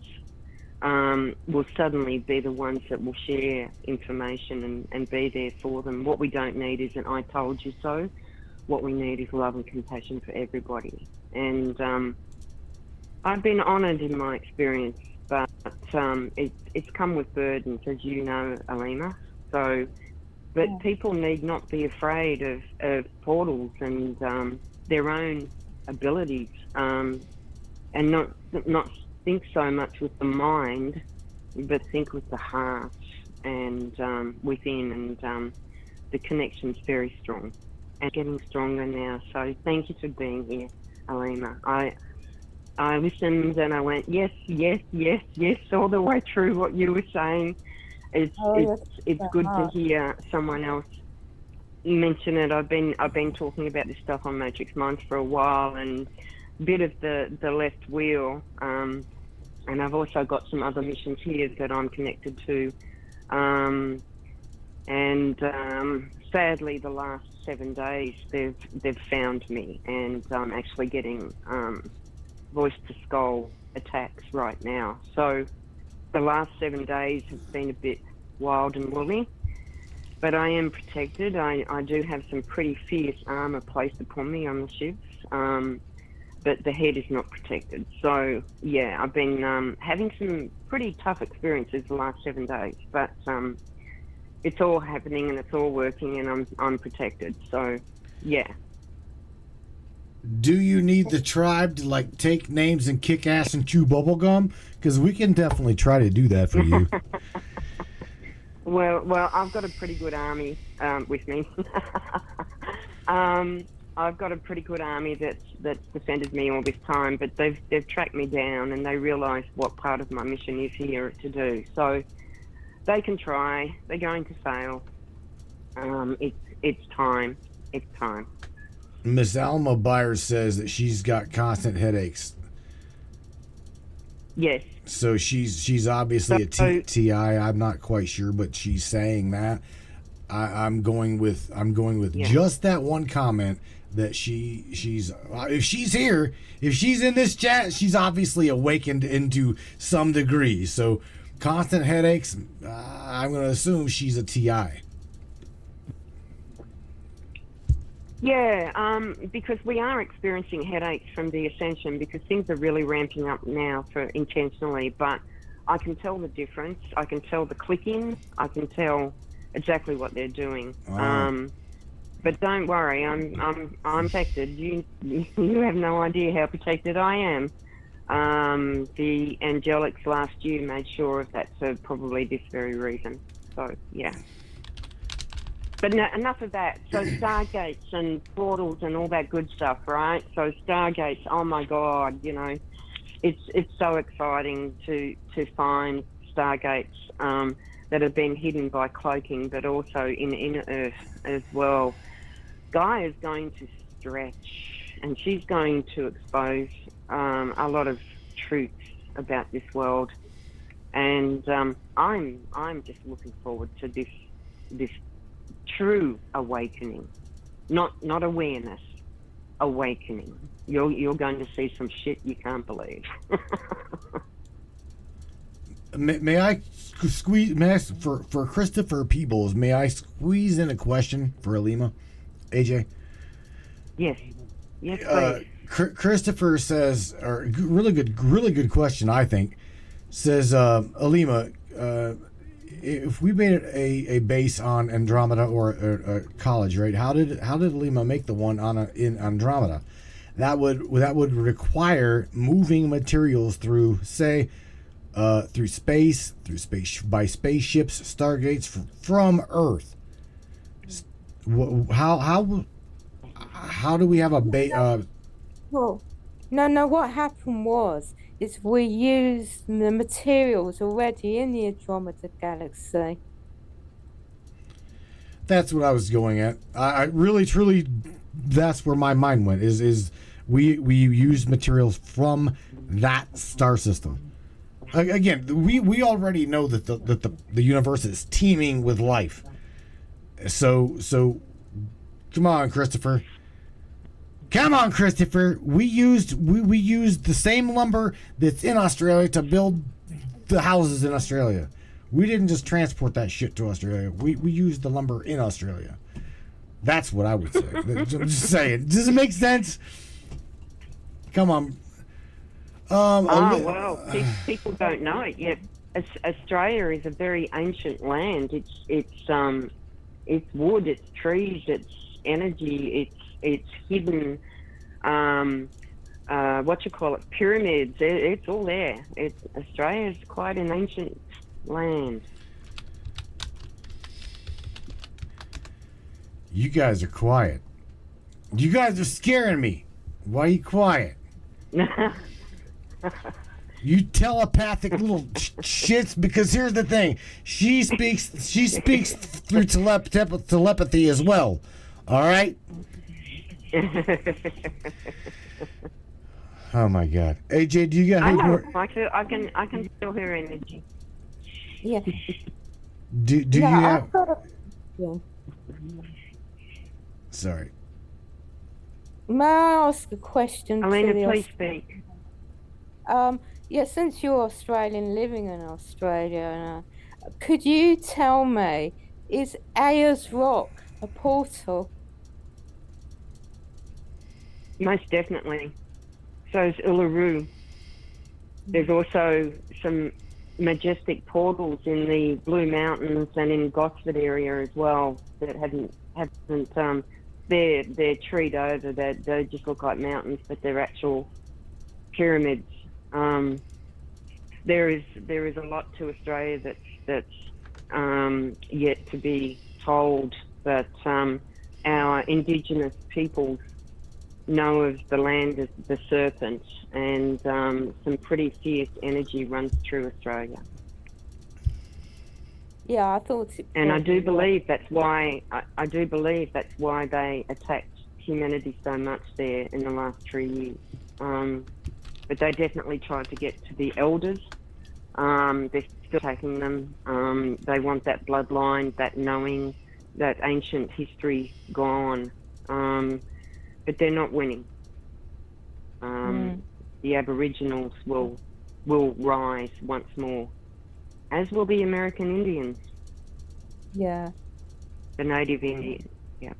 will suddenly be the ones that will share information and be there for them. What we don't need is an "I told you so." What we need is love and compassion for everybody. And I've been honoured in my experience, but it's come with burdens, as you know, Aleemah. So, but people need not be afraid of portals and their own abilities, and not think so much with the mind, but think with the heart and within, and the connection's very strong and getting stronger now. So thank you for being here, Aleemah. I listened and I went, yes, yes, yes, yes, all the way through what you were saying. It's good to hear someone else mention it. I've been talking about this stuff on Matrix Minds for a while, and a bit of the left wheel, and I've also got some other missions here that I'm connected to, and sadly the last 7 days they've found me, and I'm actually getting voice to skull attacks right now. So the last 7 days have been a bit wild and woolly, but I am protected. I do have some pretty fierce armor placed upon me on the ships, but the head is not protected. So yeah, I've been having some pretty tough experiences the last 7 days, but it's all happening and it's all working, and I'm protected. So yeah. Do you need the tribe to take names and kick ass and chew bubble gum? Because we can definitely try to do that for you. Well, I've got a pretty good army with me. I've got a pretty good army that's defended me all this time, but they've tracked me down, and they realise what part of my mission is here to do. So they can try. They're going to fail. It's time. It's time. Miss Alma Byers says that she's got constant headaches. Yes. So she's obviously a TI. I'm not quite sure, but she's saying that. I'm going with just that one comment that she's if she's here, if she's in this chat, she's obviously awakened into some degree. So constant headaches. I'm going to assume she's a TI. Yeah, because we are experiencing headaches from the ascension, because things are really ramping up now for intentionally, but I can tell the difference. I can tell the clicking. I can tell exactly what they're doing. Wow. But don't worry, I'm protected. You have no idea how protected I am. The angelics last year made sure of that for probably this very reason. So yeah. But no, enough of that. So Stargates and portals and all that good stuff, right? So Stargates, oh my God, it's so exciting to find Stargates that have been hidden by cloaking, but also in inner Earth as well. Guy is going to stretch, and she's going to expose a lot of truths about this world, and I'm just looking forward to this true awakening, not awareness, awakening. You're going to see some shit you can't believe. May I squeeze? May I, for Christopher Peebles? May I squeeze in a question for Aleemah, AJ? Yes, please. Christopher says, or really good question, I think. Says Aleemah, if we made it a base on Andromeda or a college, right? How did Aleemah make the one in Andromeda? that would require moving materials through, say, through space by spaceships, stargates from Earth. How do we have a Well, no, what happened is we used the materials already in the Andromeda Galaxy. That's what I was going at. I really, truly, that's where my mind went. Is we use materials from that star system. Again, we already know that the universe is teeming with life. So come on, Christopher. Come on, Christopher. We used the same lumber that's in Australia to build the houses in Australia. We didn't just transport that shit to Australia. We used the lumber in Australia. That's what I would say. I'm just saying. Does it make sense? Come on. Well, people don't know it yet. Australia is a very ancient land. It's wood, it's trees, it's energy, it's hidden. Pyramids. It's all there. Australia is quite an ancient land. You guys are quiet. You guys are scaring me. Why are you quiet? You telepathic little shits. Because here's the thing: she speaks through telepathy as well. All right. Oh my God, AJ, do you got? I can feel her energy. Yeah. Do you have? Yeah. Sorry. May I ask a question? Aleemah, please speak. Yeah, since you're Australian living in Australia, could you tell me, is Ayers Rock a portal? Most definitely. So is Uluru. There's also some majestic portals in the Blue Mountains and in Gosford area as well that haven't they're treed over. They just look like mountains, but they're actual pyramids. There is a lot to Australia that's yet to be told, but our Indigenous peoples know of the land of the serpent, and some pretty fierce energy runs through Australia. Yeah, I thought it. And I do believe that's why they attacked humanity so much there in the last 3 years. But they definitely tried to get to the elders. They're still attacking them. They want that bloodline, that knowing, that ancient history gone. But they're not winning. The Aboriginals will rise once more, as will the American Indians. Yeah. The native Indians. Yeah.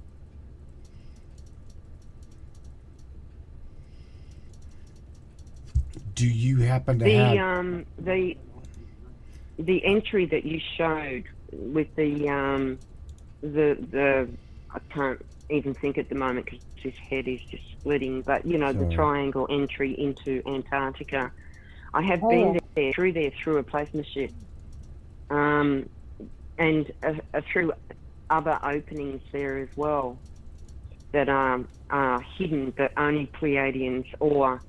Do you happen to have the entry that you showed with the I can't even think at the moment because his head is just splitting, but the triangle entry into Antarctica. I have been there through a plasma ship, and through other openings there as well that are hidden, that only Pleiadians or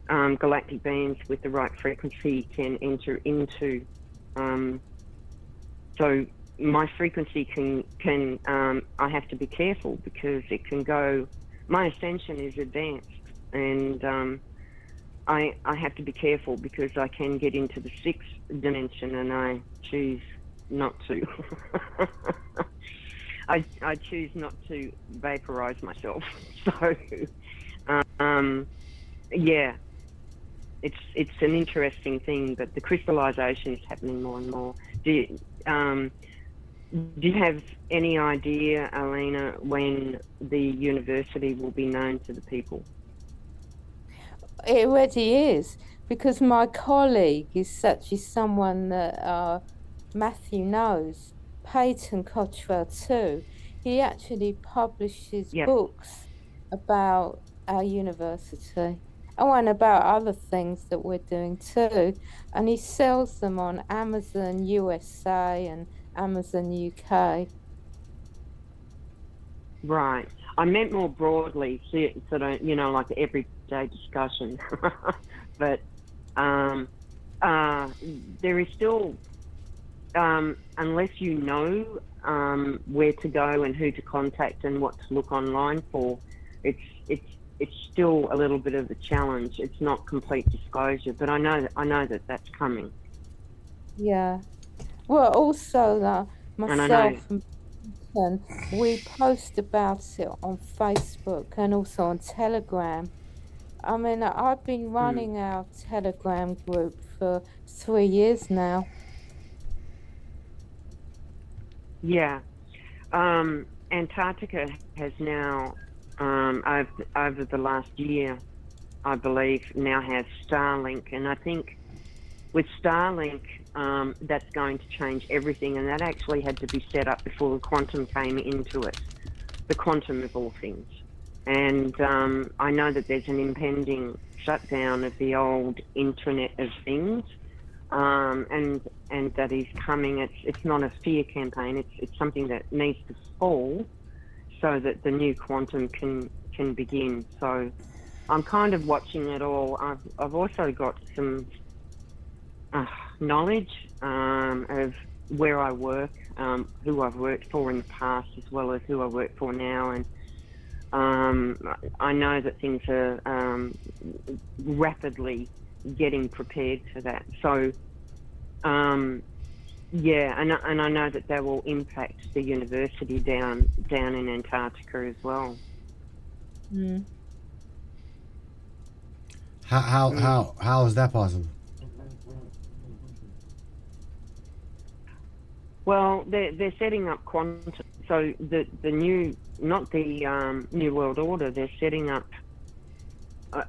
galactic beings with the right frequency can enter into. So my frequency can I have to be careful because it can go. My ascension is advanced, and I have to be careful because I can get into the 6th dimension, and I choose not to. I choose not to vaporize myself. So yeah, it's an interesting thing, but the crystallization is happening more and more. Do you have any idea, Aleemah, when the university will be known to the people? It already is, because my colleague is someone that Matthew knows, Peyton Cottrell too. He actually publishes books about our university. Oh, and about other things that we're doing too. And he sells them on Amazon USA and Amazon UK. Right. I meant more broadly, sort of, like everyday discussion. But there is still, unless you know where to go and who to contact and what to look online for, it's still a little bit of a challenge. It's not complete disclosure, but I know that that's coming. Yeah. Well, also, And I know. myself and we post about it on Facebook and also on Telegram. I mean, I've been running our Telegram group for 3 years now. Yeah. Antarctica has now, over the last year, I believe, now has Starlink. And I think with Starlink, that's going to change everything. And that actually had to be set up before the quantum came into it, the quantum of all things. And I know that there's an impending shutdown of the old Internet of Things. And that is coming. It's not a fear campaign. It's something that needs to fall so that the new quantum can begin. So I'm kind of watching it all. I've also got some knowledge of where I work, who I've worked for in the past, as well as who I work for now, and I know that things are rapidly getting prepared for that. So, yeah, and I know that will impact the university down in Antarctica as well. Mm. How is that possible? Well, they're setting up quantum. So the new, not the New World Order. They're setting up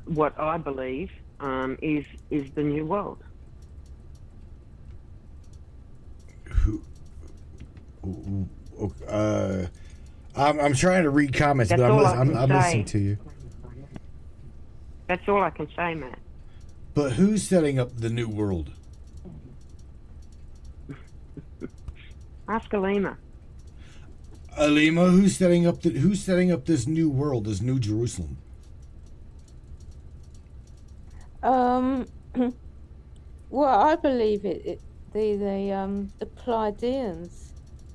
what I believe is the New World. I'm trying to read comments, That's but all I'm I can listening say. to you. That's all I can say, Matt. But who's setting up the new world? Ask Aleemah. Aleemah, who's setting up this new world, this new Jerusalem? Well, I believe the Pleiadians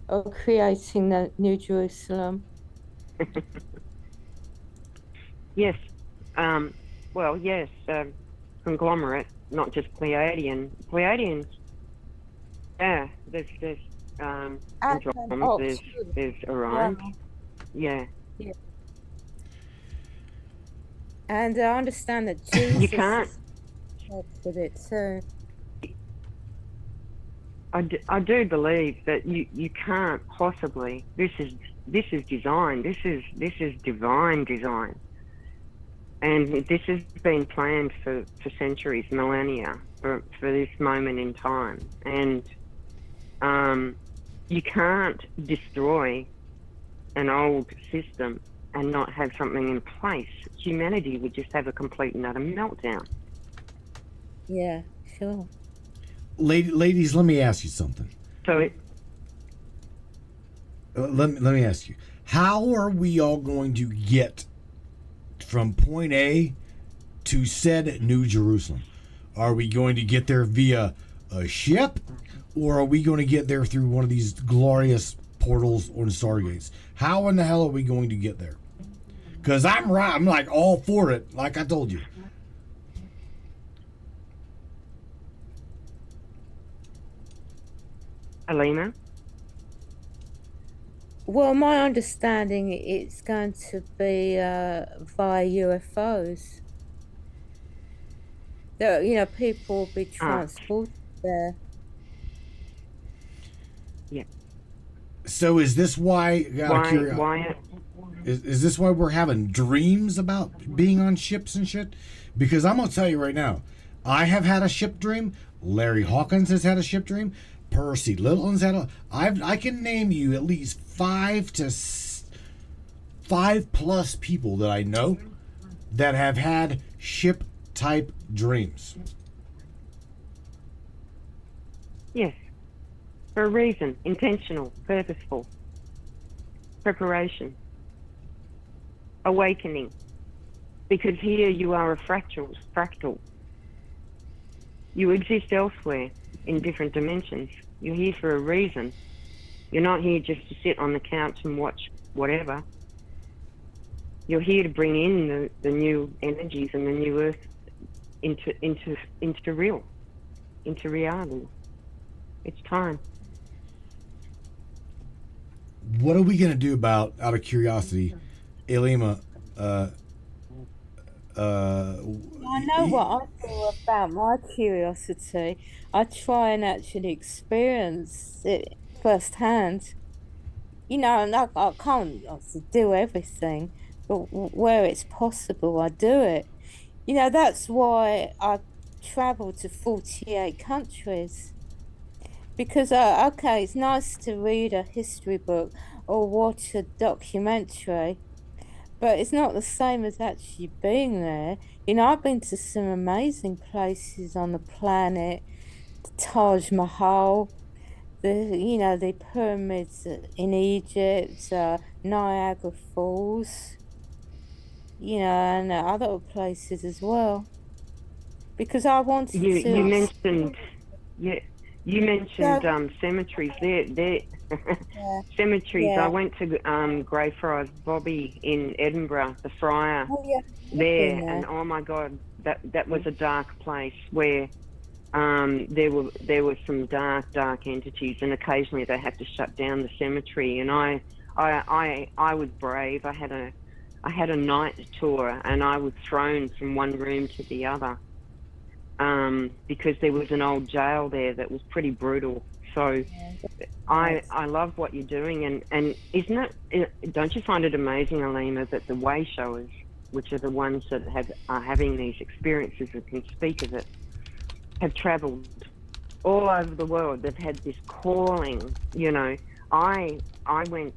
are creating the New Jerusalem. Yes. Well, yes. Conglomerate, not just Pleiadian. Pleiadians. Yeah. There's Andromeda. There's Orion. Yeah. And I understand that Jesus You can't. helped with it too. I do believe that you can't possibly. This is design. This is divine design, and this has been planned for centuries, millennia, for this moment in time. And you can't destroy an old system and not have something in place. Humanity would just have a complete and utter meltdown. Yeah, sure. Ladies, let me ask you something. So Let me ask you, how are we all going to get from point A to said New Jerusalem? Are we going to get there via a ship, or are we going to get there through one of these glorious portals or Stargates? How in the hell are we going to get there? Because I'm like all for it, like I told you. Aleemah? Well, my understanding it's going to be via UFOs. That people will be transported there. Yeah. So is this why? Why? Is this why we're having dreams about being on ships and shit? Because I'm gonna tell you right now, I have had a ship dream. Larry Hawkins has had a ship dream. Percy Littleton's had a. I can name you at least 5 plus people that I know that have had ship-type dreams? Yes. For a reason. Intentional. Purposeful. Preparation. Awakening. Because here you are a fractal. You exist elsewhere in different dimensions. You're here for a reason. You're not here just to sit on the couch and watch whatever. You're here to bring in the new energies and the new earth into reality. It's time. What are we going to do about, out of curiosity, Aleemah? I know what I feel about my curiosity. I try and actually experience it firsthand. And I can't obviously do everything, but where it's possible, I do it. That's why I travel to 48 countries. Because, okay, it's nice to read a history book or watch a documentary, but it's not the same as actually being there. I've been to some amazing places on the planet, the Taj Mahal, the pyramids in Egypt, Niagara Falls, and other places as well. Because I wanted You to. mentioned, yeah, you mentioned cemeteries. They're Yeah, cemeteries. yeah. I went to Greyfriars Bobby in Edinburgh, the Friar Oh, yeah, there, been and there. oh my God, that was a dark place where there were some dark entities, and occasionally they had to shut down the cemetery. And I was brave. I had a night tour, and I was thrown from one room to the other. Because there was an old jail there that was pretty brutal. So I love what you're doing, and don't you find it amazing, Aleemah, that the way showers, which are the ones that are having these experiences and can speak of it, have travelled all over the world. They've had this calling. I went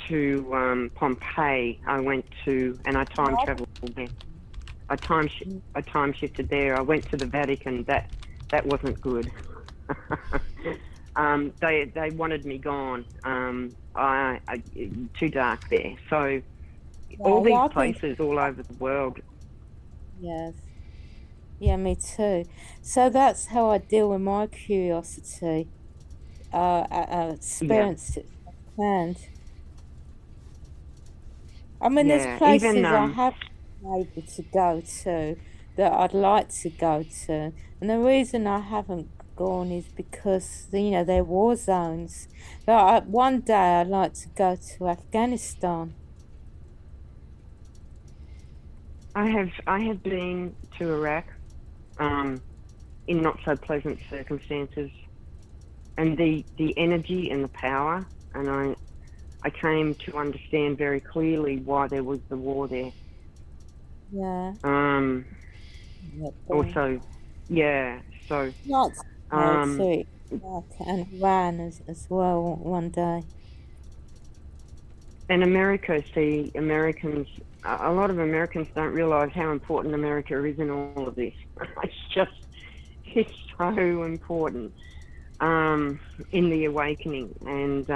to Pompeii. And I time travelled there. I time shifted there. I went to the Vatican. That wasn't good. They wanted me gone. I too dark there. So all these places all over the world. Yes. Yeah, me too. So that's how I deal with my curiosity. Experience it firsthand. I mean, there's Yeah, places even I have been able to go to that I'd like to go to, and the reason I haven't gone is because they're war zones. But one day I'd like to go to Afghanistan. I have been to Iraq, in not so pleasant circumstances, and the energy and the power, and I came to understand very clearly why there was the war there. Yeah. Also, yeah. So. Not to Iraq and Iran as well one day. And America, see, a lot of Americans don't realise how important America is in all of this. It's so important in the awakening, and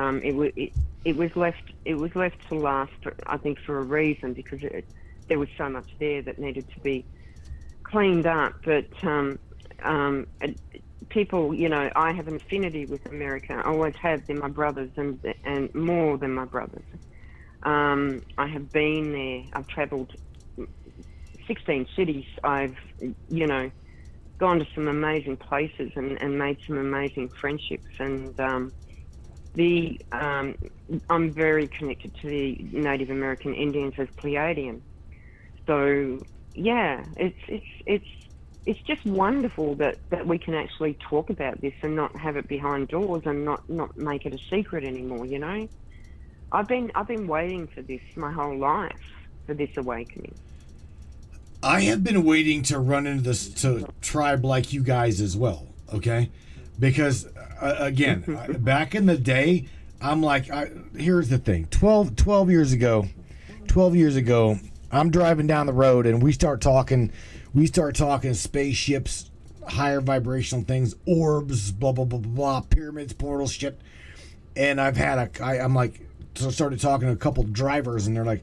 it was left to last, I think, for a reason, because there was so much there that needed to be cleaned up. But people, I have an affinity with America. I always have. They're my brothers, and more than my brothers. I have been there. I've travelled 16 cities. I've, gone to some amazing places and made some amazing friendships. And I'm very connected to the Native American Indians as Pleiadian. So yeah, it's just wonderful that we can actually talk about this and not have it behind doors and not make it a secret anymore. I've been waiting for this my whole life, for this awakening. I have been waiting to run into this to tribe like you guys as well, okay? Because again, back in the day, I'm like, here's the thing. 12 years ago, I'm driving down the road and we start talking spaceships, higher vibrational things, orbs, blah blah blah blah blah, pyramids, portals, shit. And I'm like, so started talking to a couple drivers, and they're like,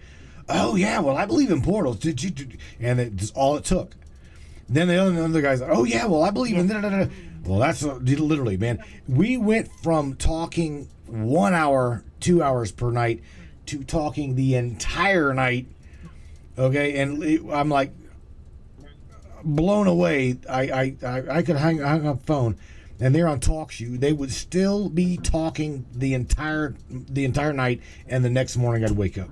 "Oh yeah, well I believe in portals." And it's all it took. Then the other guys, "Oh yeah, well I believe in." Da-da-da-da. Well, that's literally, man. We went from talking 1 hour, 2 hours per night to talking the entire night. Okay, and I'm like blown away. I could hang up the phone, and they're on TalkShoe. They would still be talking the entire night, and the next morning I'd wake up.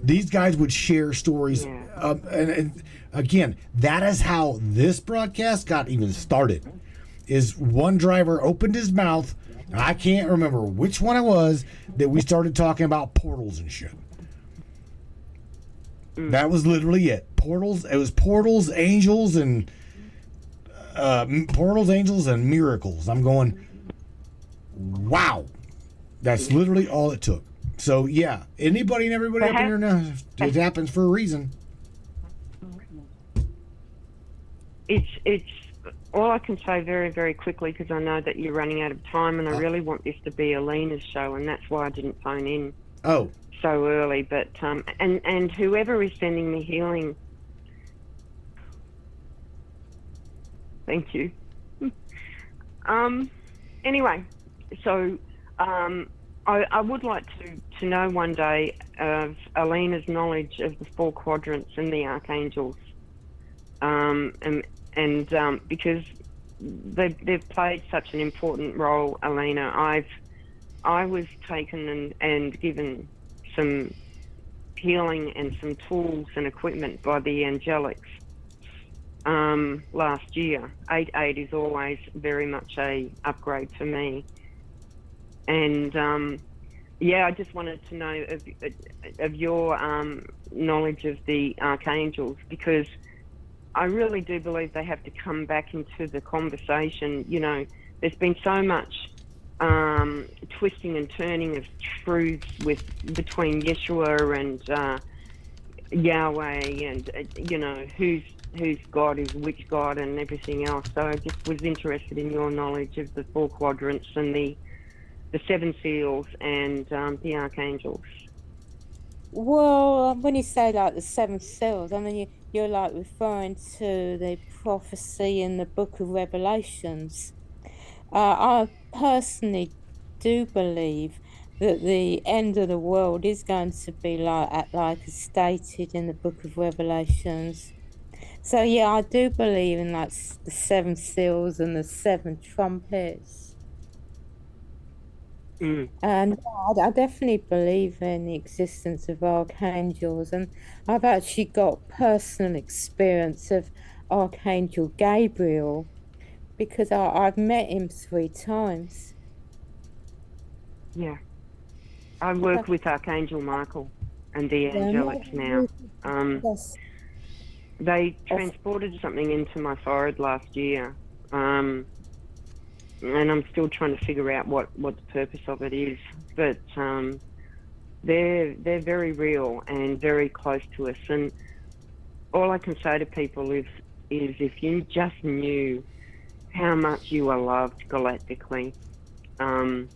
These guys would share stories, and again, that is how this broadcast got even started. Is one driver opened his mouth, I can't remember which one it was, that we started talking about portals and shit. That was literally it. Portals. It was portals, angels, and miracles. I'm going, wow. That's literally all it took. So yeah, anybody and everybody up in here now, it happens for a reason. It's all I can say very, very quickly, because I know that you're running out of time, and I really want this to be Aleemah's show, and that's why I didn't phone in so early. But and whoever is sending me healing, thank you. Anyway, so I would like to know one day of Aleemah's knowledge of the 4 quadrants and the archangels, and because they've played such an important role, Aleemah. I was taken and given some healing and some tools and equipment by the angelics last year. 8-8 is always very much a upgrade for me. And I just wanted to know of your knowledge of the archangels, because I really do believe they have to come back into the conversation. You know, there's been so much twisting and turning of truths between Yeshua and Yahweh, and who's God is which God and everything else. So I just was interested in your knowledge of the 4 quadrants and the 7 seals and the archangels. Well, when you say like the 7 seals, I mean you're like referring to the prophecy in the Book of Revelations. I personally do believe that the end of the world is going to be like stated in the Book of Revelations. So yeah, I do believe in like the 7 seals and the 7 trumpets. And I definitely believe in the existence of archangels, and I've actually got personal experience of Archangel Gabriel, because I've met him 3 times. Yeah. I work with Archangel Michael and the angelics now. Yes. They transported something into my forehead last year, and I'm still trying to figure out what the purpose of it is. But they're very real and very close to us. And all I can say to people is if you just knew how much you are loved galactically, and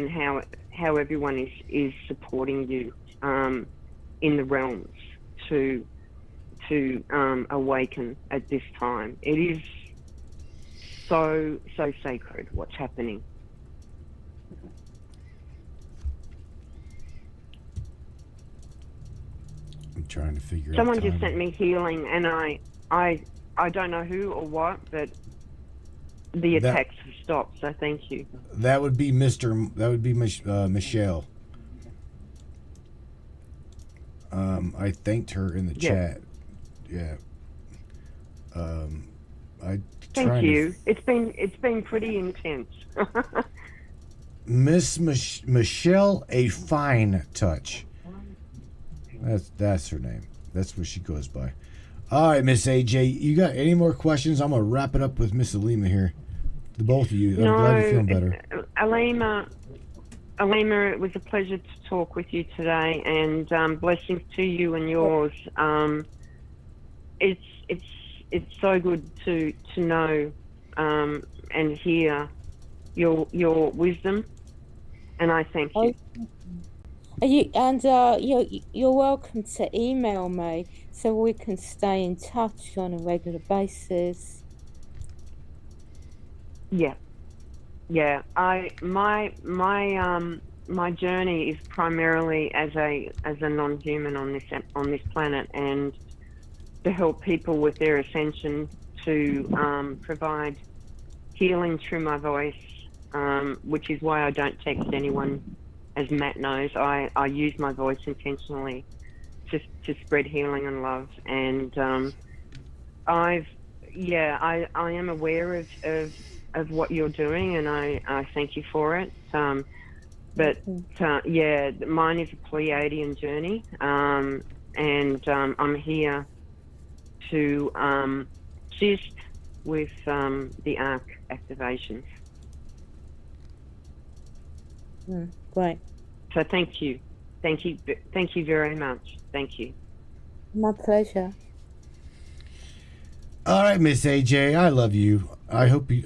how everyone is supporting you in the realms to awaken at this time. It is so sacred what's happening. I'm trying to figure Someone out. just sent me healing, and I don't know who or what, but the attacks have stopped. So thank you. That would be Michelle. I thanked her in the chat. Yeah. Thank you. It's been pretty intense. Miss Michelle, a fine touch. That's her name. That's what she goes by. All right, Miss AJ, you got any more questions? I'm gonna wrap it up with Miss Aleemah here. The both of you. I'm glad you're feeling better. Aleemah, Aleemah, it was a pleasure to talk with you today, and blessings to you and yours. It's so good to know and hear your wisdom, and I thank you. You're welcome to email me so we can stay in touch on a regular basis. Yeah. My journey is primarily as a non-human on this planet, and to help people with their ascension, to provide healing through my voice, which is why I don't text anyone, as Matt knows. I use my voice intentionally to spread healing and love, and I am aware of what you're doing, and I thank you for it. Mine is a Pleiadian journey, and I'm here to assist with the ARC activations. Great. So thank you very much. Thank you. My pleasure. All right, Miss AJ, I love you. I hope you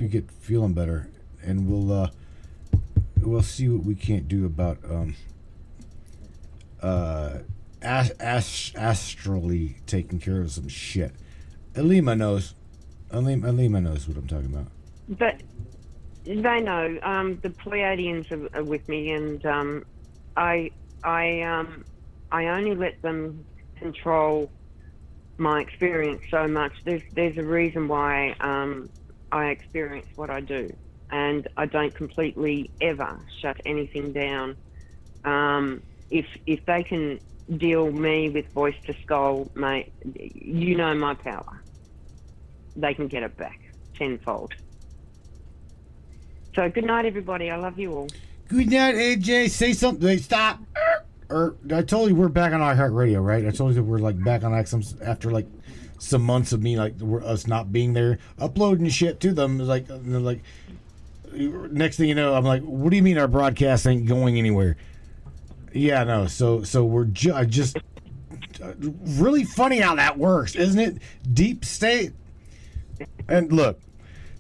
get feeling better, and we'll see what we can't do about astrally taking care of some shit. Aleemah knows. Aleemah knows what I'm talking about. But they know. The Pleiadians are with me, and I only let them control my experience so much. There's a reason why I experience what I do, and I don't completely ever shut anything down. If they can deal me with voice to skull, mate, you know my power. They can get it back tenfold. So good night, everybody. I love you all. Good night, AJ. Say something. Wait, stop. I told you we're back on iHeartRadio, right? I told you we're like back on Axums after like some months of me us not being there, uploading shit to them. Like next thing you know, I'm like, what do you mean our broadcast ain't going anywhere? Yeah, no. So we're just really funny how that works, isn't it? Deep state. And look,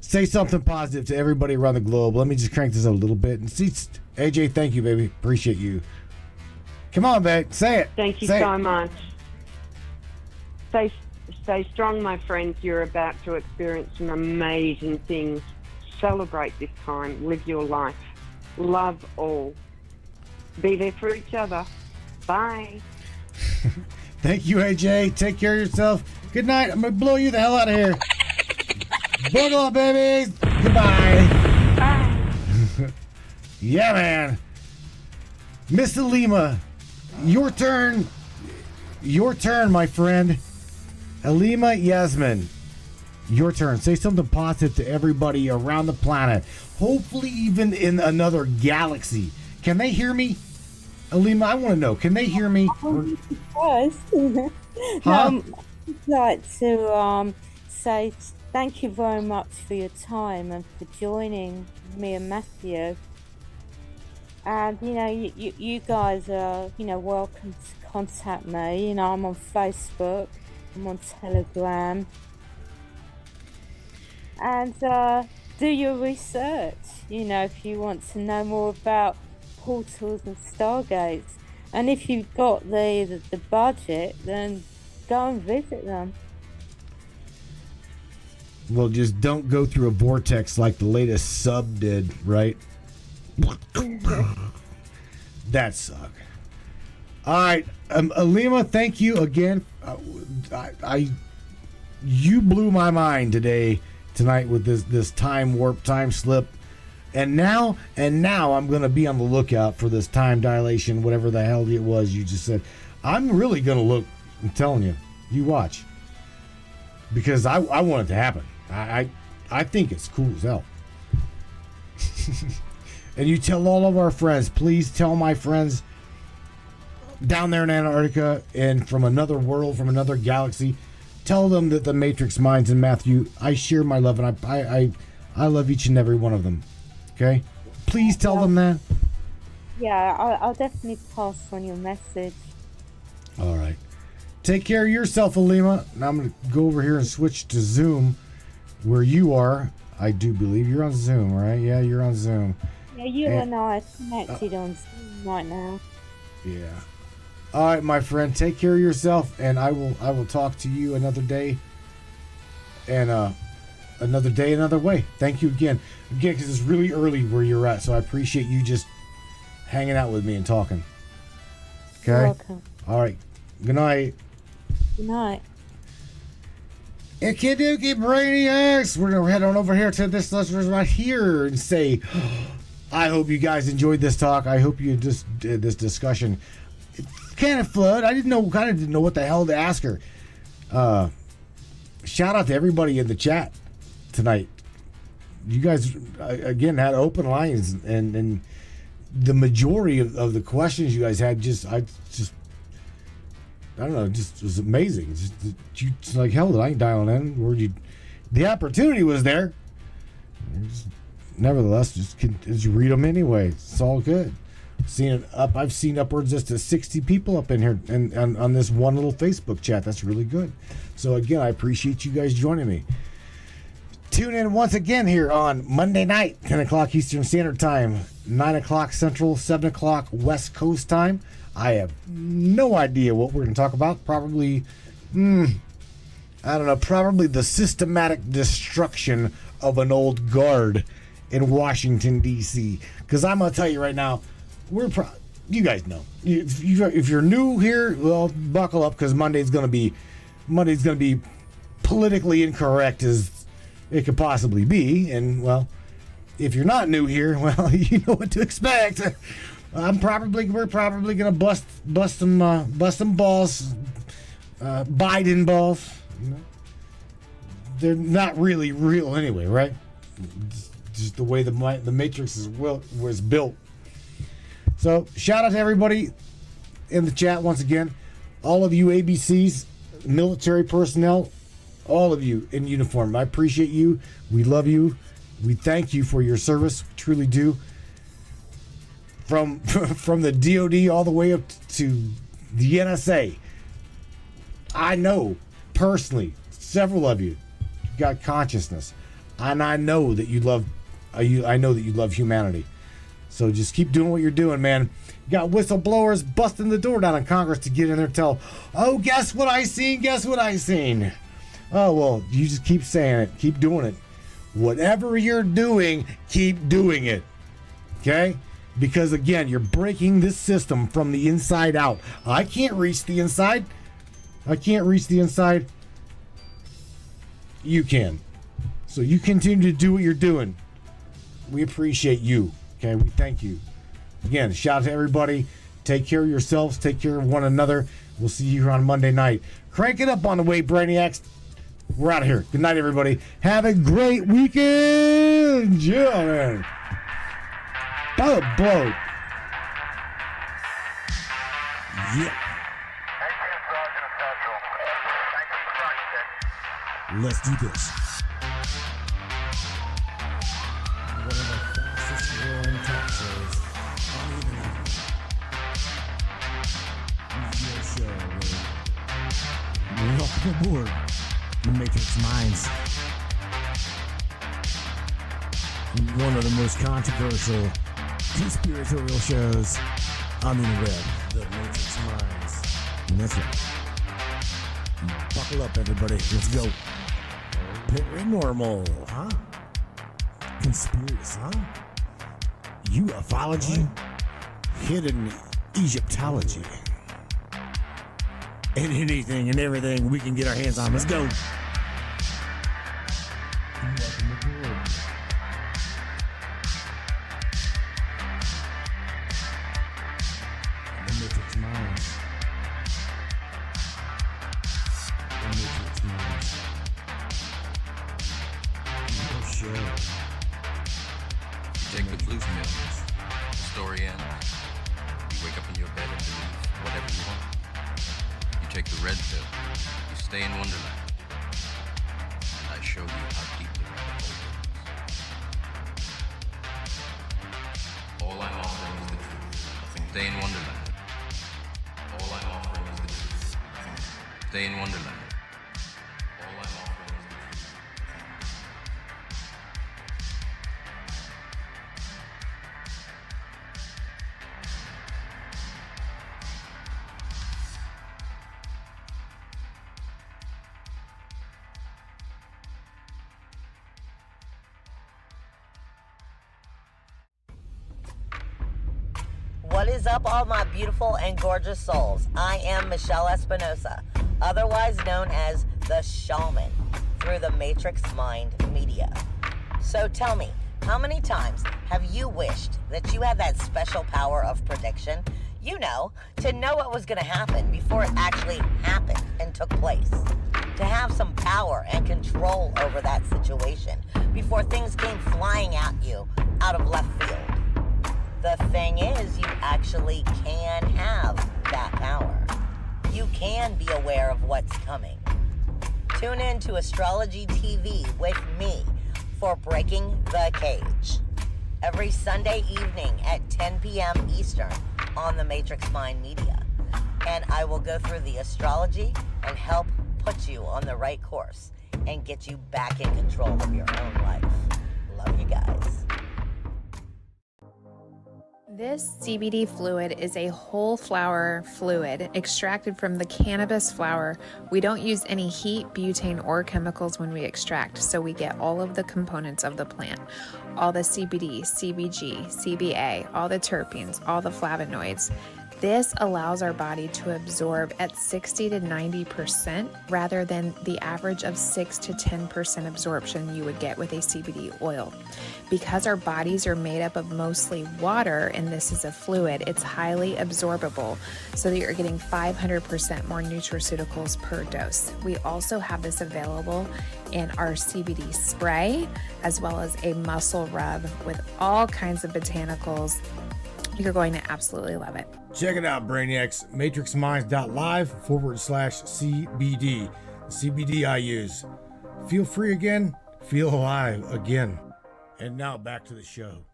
say something positive to everybody around the globe. Let me just crank this up a little bit and see. AJ, thank you, baby. Appreciate you. Come on, babe. Say it. Thank you so much. Stay strong, my friends. You're about to experience some amazing things. Celebrate this time. Live your life. Love all. Be there for each other. Bye. Thank you, AJ. Take care of yourself. Good night. I'm going to blow you the hell out of here. Buckle up, babies. Goodbye. Bye. Yeah, man. Miss Aleemah, your turn. Your turn, my friend. Aleemah Yasmin, your turn. Say something positive to everybody around the planet. Hopefully even in another galaxy. Can they hear me? Aleemah, I want to know. Can they hear me? Yes. Huh? I'd like to say thank you very much for your time and for joining me and Matthew. And, you guys are, welcome to contact me. I'm on Facebook. I'm on Telegram. And do your research, if you want to know more about portals and Stargates. And if you've got the budget, then go and visit them. Well, just don't go through a vortex like the latest sub did, right? That sucked. All right, Aleemah, thank you again. You blew my mind tonight with this time warp, time slip, and now I'm gonna be on the lookout for this time dilation, whatever the hell it was you just said. I'm really gonna look. I'm telling you, you watch, because I want it to happen. I think it's cool as hell. And you tell all of our friends, please tell my friends down there in Antarctica and from another world, from another galaxy, tell them that the Matrix Minds and Matthew, I share my love, and I love each and every one of them. Okay? please tell them that? Yeah, I'll definitely pass on your message. All right. Take care of yourself, Aleemah. Now I'm going to go over here and switch to Zoom, where you are. I do believe you're on Zoom, right? Yeah, you're on Zoom. Yeah, you and I are connected on Zoom right now. Yeah. All right, my friend. Take care of yourself, and I will talk to you another day. And another day, another way. Thank you again, because it's really early where you're at, so I appreciate you just hanging out with me and talking. Okay. You're welcome. All right. Good night. Good night. Ikiduki Brainiacs. We're gonna head on over here to this listeners right here and say, I hope you guys enjoyed this talk. I hope you just did this discussion. It kind of flowed. I didn't know what the hell to ask her. Shout out to everybody in the chat tonight. You guys again had open lines, and the majority of the questions you guys had I don't know, just was amazing. Just like, hell, I ain't dialing in. The opportunity was there. Nevertheless, as you read them anyway, it's all good. I've seen upwards as to 60 people up in here and on this one little Facebook chat. That's really good. So again, I appreciate you guys joining me. Tune in once again here on Monday night, 10 o'clock Eastern Standard Time, 9 o'clock Central, 7 o'clock West Coast Time. I have no idea what we're going to talk about. Probably, probably the systematic destruction of an old guard in Washington, D.C. Because I'm going to tell you right now, you guys know. If you're new here, well, buckle up, because Monday's going to be politically incorrect as it could possibly be. And, well, if you're not new here, well, you know what to expect. We're probably gonna bust some balls, Biden balls. You know? They're not really real anyway, right? Just the way the Matrix was built. So shout out to everybody in the chat once again. All of you ABCs, military personnel, all of you in uniform. I appreciate you. We love you. We thank you for your service. We truly do. From the DOD all the way up to the NSA, I know personally several of you got consciousness, and I know that you love. I know that you love humanity. So just keep doing what you're doing, man. You got whistleblowers busting the door down in Congress to get in there and tell, "Oh, guess what I seen? Guess what I seen?" Oh well, you just keep saying it, keep doing it. Whatever you're doing, keep doing it. Okay. Because again, you're breaking this system from the inside out. I can't reach the inside. You can. So you continue to do what you're doing. We appreciate you. Okay, we thank you. Again, shout out to everybody. Take care of yourselves. Take care of one another. We'll see you here on Monday night. Crank it up on the way, Brainiacs. We're out of here. Good night, everybody. Have a great weekend. Yeah, man. By the blow. Yeah. Let's do this. One of the fastest growing talk shows on the internet. Your show. Welcome aboard the Matrix Minds. One of the most controversial conspiratorial shows on the web, the Matrix Minds. And that's right. Buckle up, everybody. Let's go. Paranormal, huh? Conspiracy, huh? Ufology, hidden Egyptology, and anything and everything we can get our hands on. Let's go. Welcome aboard. The Matrix Minds. The Matrix Minds. Your show. You take the blue pills, the story ends. You wake up in your bed and believe whatever you want. You take the red pill, you stay in Wonderland. And I show you how deep the rabbit hole is. Stay in Wonderland. All I'm offering is the truth. Stay in Wonderland. All I'm offering is the truth. What is up, all my beautiful and gorgeous souls? I am Michelle Espinosa, otherwise known as the Shaman, through the Matrix Mind Media. So tell me, how many times have you wished that you had that special power of prediction? You know, to know what was going to happen before it actually happened and took place. To have some power and control over that situation before things came flying at you out of left field. The thing is, you actually can have that power. You can be aware of what's coming. Tune in to Astrology TV with me for Breaking the Cage. Every Sunday evening at 10 p.m. Eastern on the Matrix Mind Media. And I will go through the astrology and help put you on the right course and get you back in control of your own life. Love you guys. This CBD fluid is a whole flower fluid extracted from the cannabis flower. We don't use any heat, butane, or chemicals when we extract, so we get all of the components of the plant. All the CBD, CBG, CBA, all the terpenes, all the flavonoids. This allows our body to absorb at 60 to 90% rather than the average of 6 to 10% absorption you would get with a CBD oil. Because our bodies are made up of mostly water and this is a fluid, it's highly absorbable so that you're getting 500% more nutraceuticals per dose. We also have this available in our CBD spray as well as a muscle rub with all kinds of botanicals. You're going to absolutely love it. Check it out, Brainiacs. MatrixMinds.live/CBD. CBD I use. Feel free again. Feel alive again. And now back to the show.